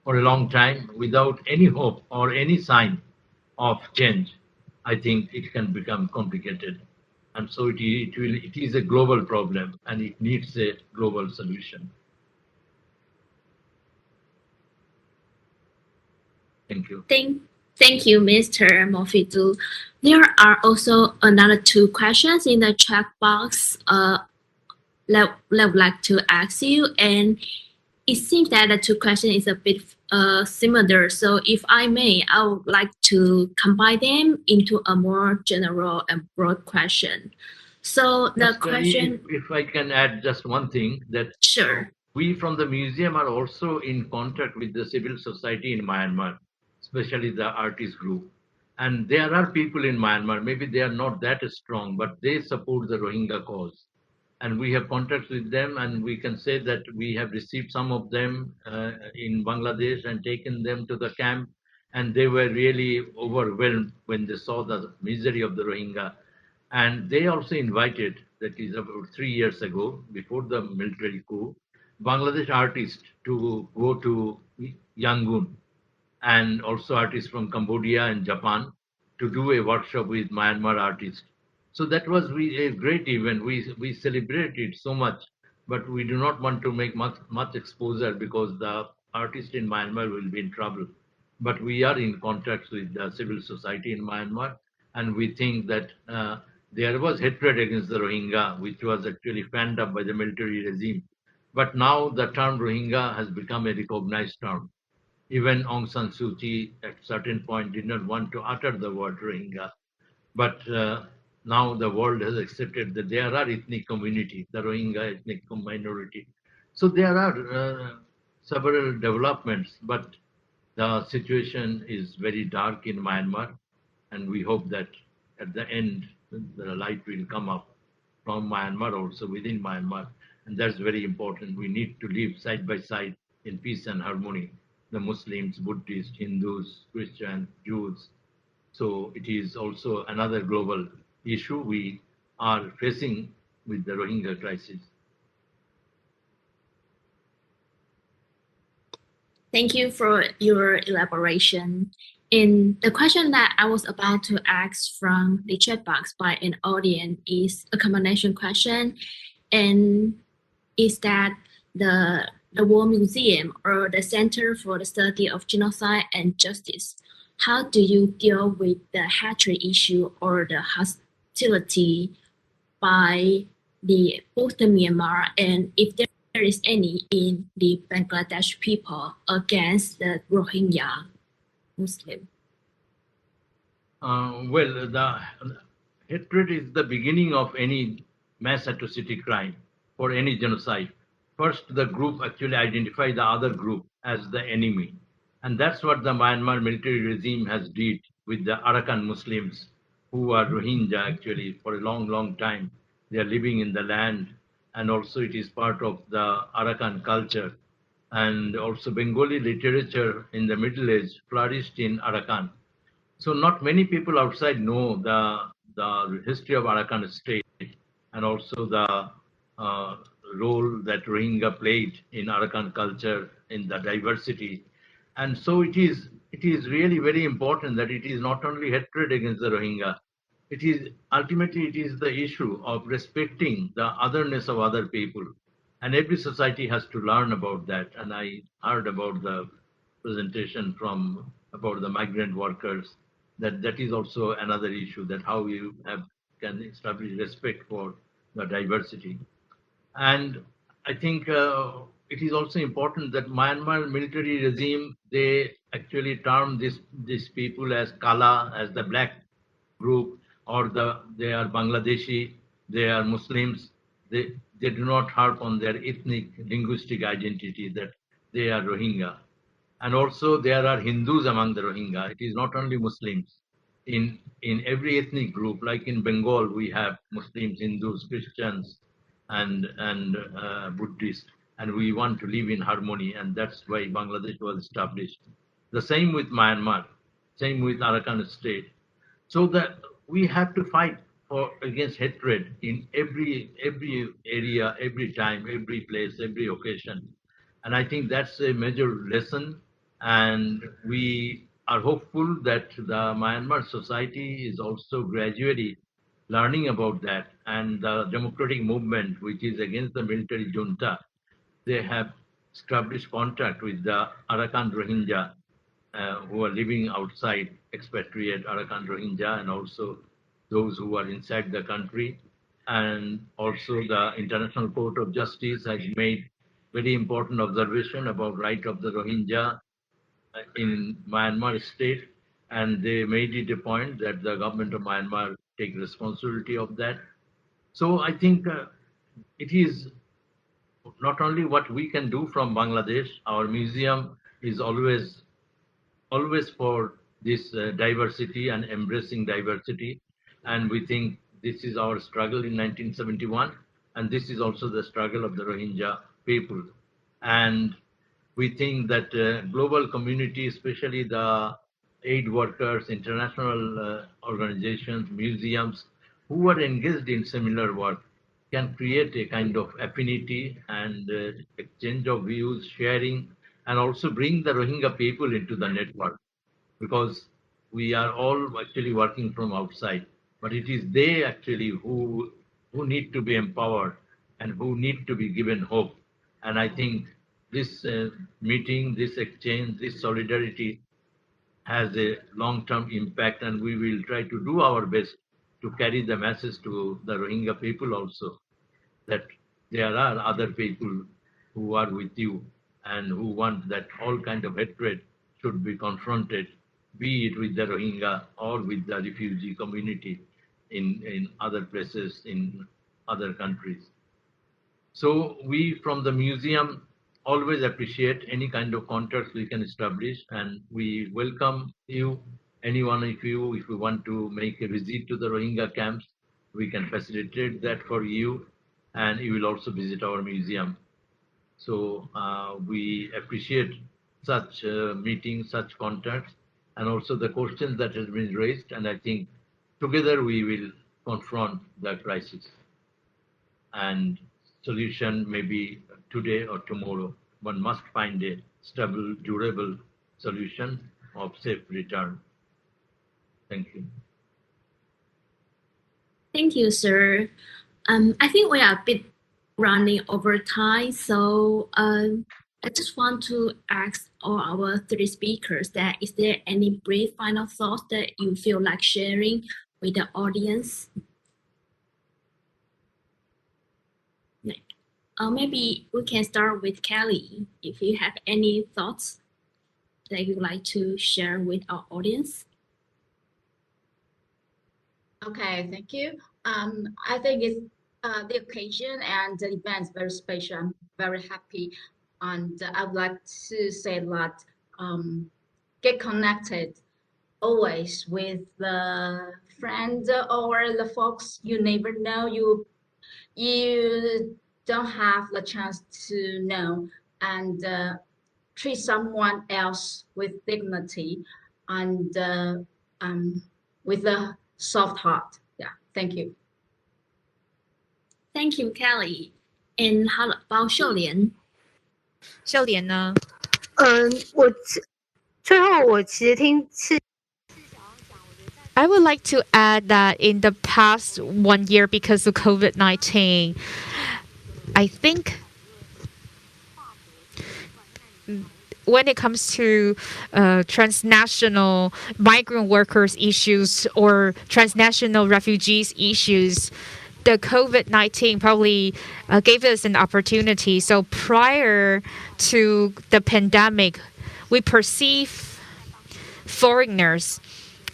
for a long time without any hope or any sign of change, I think it can become complicated. And so it is a global problem and it needs a global solution. Thank you. Thank you, Mr. Mofidu. There are also another two questions in the chat box that I would like to ask you, and it seems that the two questions is a bit similar. So if I may, I would like to combine them into a more general and broad question. So the question... If I can add just one thing, that sure. We from the museum are also in contact with the civil society in Myanmar, especially the artist group. And there are people in Myanmar, maybe they are not that strong, but they support the Rohingya cause. And we have contacts with them, and we can say that we have received some of them in Bangladesh and taken them to the camp, and they were really overwhelmed when they saw the misery of the Rohingya. And they also invited, that is about 3 years ago, before the military coup, Bangladesh artists to go to Yangon, and also artists from Cambodia and Japan to do a workshop with Myanmar artists. So that was a great event. We celebrated so much, but we do not want to make much exposure because the artists in Myanmar will be in trouble. But we are in contact with the civil society in Myanmar, and we think that there was hatred against the Rohingya, which was actually fanned up by the military regime. But now the term Rohingya has become a recognized term. Even Aung San Suu Kyi at certain point did not want to utter the word Rohingya. But now the world has accepted that there are ethnic community, the Rohingya ethnic minority. So there are several developments, but the situation is very dark in Myanmar, and we hope that at the end the light will come up from Myanmar, also within Myanmar, and that's very important. We need to live side by side in peace and harmony, the Muslims, Buddhists, Hindus, Christians, Jews. So it is also another global issue we are facing with the Rohingya crisis. Thank you for your elaboration. And the question that I was about to ask from the chat box by an audience is a combination question, and is that the World Museum or the Center for the Study of Genocide and Justice, how do you deal with the hatred issue or the hostility by both the Myanmar and if there is any in the Bangladesh people against the Rohingya Muslim? Well, the hatred is the beginning of any mass atrocity crime or any genocide. First, the group actually identify the other group as the enemy. And that's what the Myanmar military regime has did with the Arakan Muslims who are Rohingya actually for a long time. They are living in the land, and also it is part of the Arakan culture. And also Bengali literature in the Middle Age flourished in Arakan. So not many people outside know the history of Arakan state and also the role that Rohingya played in Arakan culture in the diversity. And so it is really very important that it is not only hatred against the Rohingya, it is ultimately the issue of respecting the otherness of other people. And every society has to learn about that. And I heard about the presentation about the migrant workers, that is also another issue, that how you can establish respect for the diversity. And I think it is also important that Myanmar military regime, they actually term these people as Kala, as the black group, or they are Bangladeshi, they are Muslims. They do not harp on their ethnic linguistic identity that they are Rohingya. And also there are Hindus among the Rohingya. It is not only Muslims. In every ethnic group, like in Bengal, we have Muslims, Hindus, Christians, and Buddhists, and we want to live in harmony, and that's why Bangladesh was established. The same with Myanmar, same with Arakan state. So that we have to fight against hatred in every area, every time, every place, every occasion. And I think that's a major lesson. And we are hopeful that the Myanmar society is also gradually learning about that. And the democratic movement, which is against the military junta, they have established contact with the Arakan Rohingya who are living outside, expatriate Arakan Rohingya, and also those who are inside the country. And also the International Court of Justice has made very important observation about right of the Rohingya in Myanmar state, and they made it a point that the government of Myanmar take responsibility of that. So I think it is not only what we can do from Bangladesh. Our museum is always for this diversity and embracing diversity. And we think this is our struggle in 1971, and this is also the struggle of the Rohingya people. And we think that global community, especially the aid workers, international organizations, museums, who are engaged in similar work, can create a kind of affinity and exchange of views, sharing, and also bring the Rohingya people into the network, because we are all actually working from outside, but it is they actually who need to be empowered and who need to be given hope. And I think this meeting, this exchange, this solidarity has a long-term impact, and we will try to do our best to carry the message to the Rohingya people also, that there are other people who are with you and who want that all kind of hatred should be confronted, be it with the Rohingya or with the refugee community in other places, in other countries. So we from the museum always appreciate any kind of contacts we can establish, and we welcome you, any one of you, if you want to make a visit to the Rohingya camps, we can facilitate that for you, and you will also visit our museum. So we appreciate such meetings, such contacts, and also the questions that has been raised, and I think together we will confront the crisis. And solution maybe today or tomorrow. One must find a stable, durable solution of safe return. Thank you. Thank you, sir. I think we are a bit running over time, so I just want to ask all our three speakers that is there any brief final thoughts that you feel like sharing with the audience? Maybe we can start with Kelly. If you have any thoughts that you'd like to share with our audience. Okay, thank you. I think it's the occasion and the event is very special. I'm very happy, and I would like to say that get connected always with the friends or the folks you never know, you don't have the chance to know, and treat someone else with dignity and with a soft heart. Yeah, thank you. Thank you, Kelly. And how about 秀莲？秀莲呢？最后我其实听是。I would like to add that in the past 1 year, because of COVID-19, I think when it comes to transnational migrant workers issues or transnational refugees issues, the COVID-19 probably gave us an opportunity. So prior to the pandemic, we perceive foreigners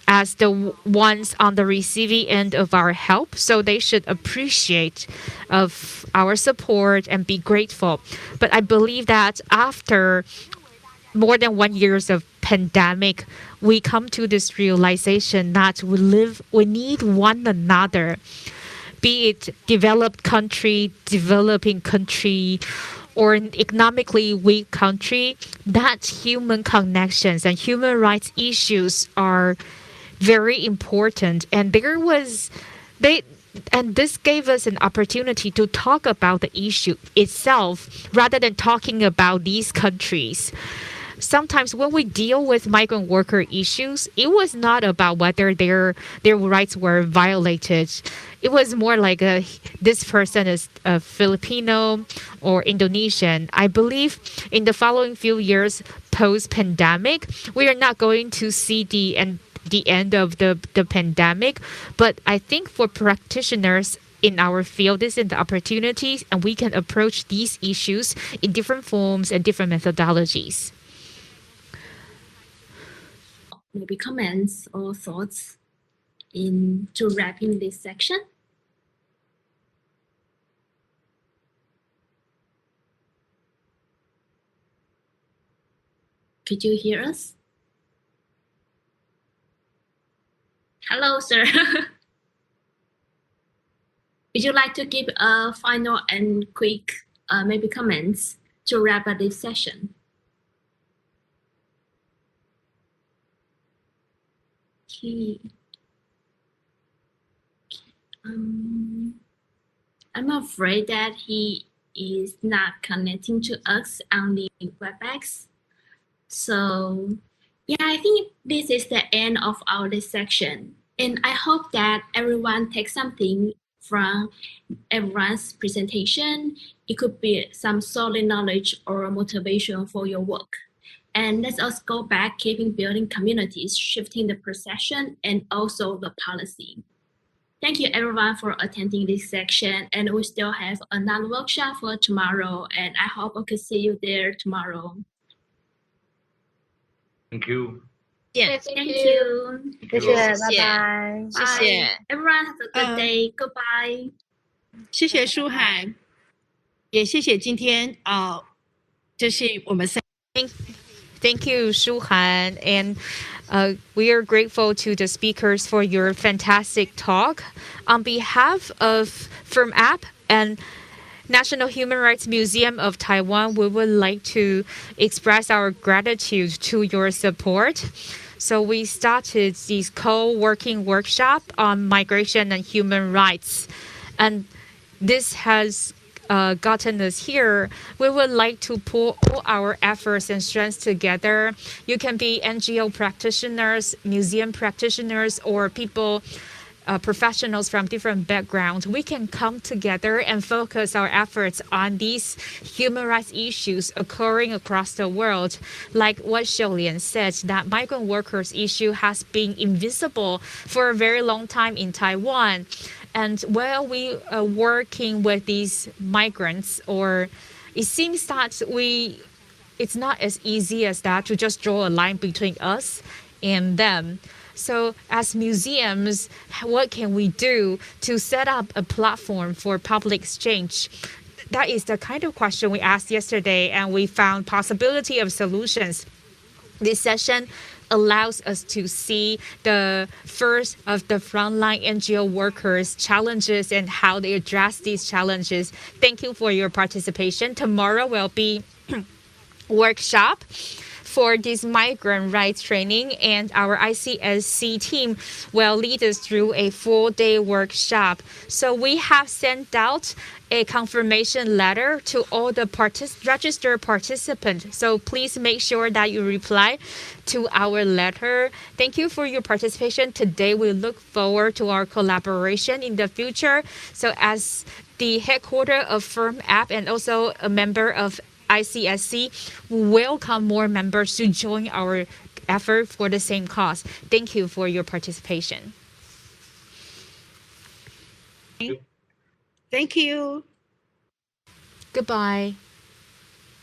as the ones on the receiving end of our help, so they should appreciate of our support and be grateful. But I believe that after more than 1 year of pandemic, we come to this realization that we need one another, be it developed country, developing country, or an economically weak country. That human connections and human rights issues are very important, and this gave us an opportunity to talk about the issue itself rather than talking about these countries. Sometimes when we deal with migrant worker issues, it was not about whether their rights were violated. It was more like this person is a Filipino or Indonesian. I believe in the following few years post-pandemic, we are not going to see the end of the pandemic, but I think for practitioners in our field, this is the opportunities, and we can approach these issues in different forms and different methodologies. Maybe comments or thoughts to wrapping this section? Could you hear us? Hello, sir. Would you like to give a final and quick maybe comments to wrap up this session? Okay. I'm afraid that he is not connecting to us on the Webex. So yeah, I think this is the end of our section. And I hope that everyone takes something from everyone's presentation. It could be some solid knowledge or motivation for your work. And let us go back, keeping building communities, shifting the perception and also the policy. Thank you everyone for attending this section. And we still have another workshop for tomorrow. And I hope I could see you there tomorrow. Thank you. Yes, thank you. 谢谢，拜拜。谢谢 Everyone have a good day. Goodbye. 谢谢舒涵，也谢谢今天就是我们Thank you, Shu Han, and we are grateful to the speakers for your fantastic talk. On behalf of Firm App and National Human Rights Museum of Taiwan, we would like to express our gratitude to your support. So we started this co-working workshop on migration and human rights, and this has gotten us here. We would like to pull all our efforts and strengths together. You can be NGO practitioners, museum practitioners, or people, professionals from different backgrounds. We can come together and focus our efforts on these human rights issues occurring across the world. Like what Xiulian said, that migrant workers issue has been invisible for a very long time in Taiwan. And while we are working with these migrants, or it seems that it's not as easy as that to just draw a line between us and them. So as museums, what can we do to set up a platform for public exchange? That is the kind of question we asked yesterday, and we found possibility of solutions. This session allows us to see the first of the frontline NGO workers' challenges and how they address these challenges. Thank you for your participation. Tomorrow will be workshop for this migrant rights training, and our ICSC team will lead us through a full-day workshop. So we have sent out a confirmation letter to all the registered participants. So please make sure that you reply to our letter. Thank you for your participation today. We look forward to our collaboration in the future. So as the headquarters of Firm App and also a member of ICSC, welcome more members to join our effort for the same cause. Thank you for your participation. Thank you. Goodbye.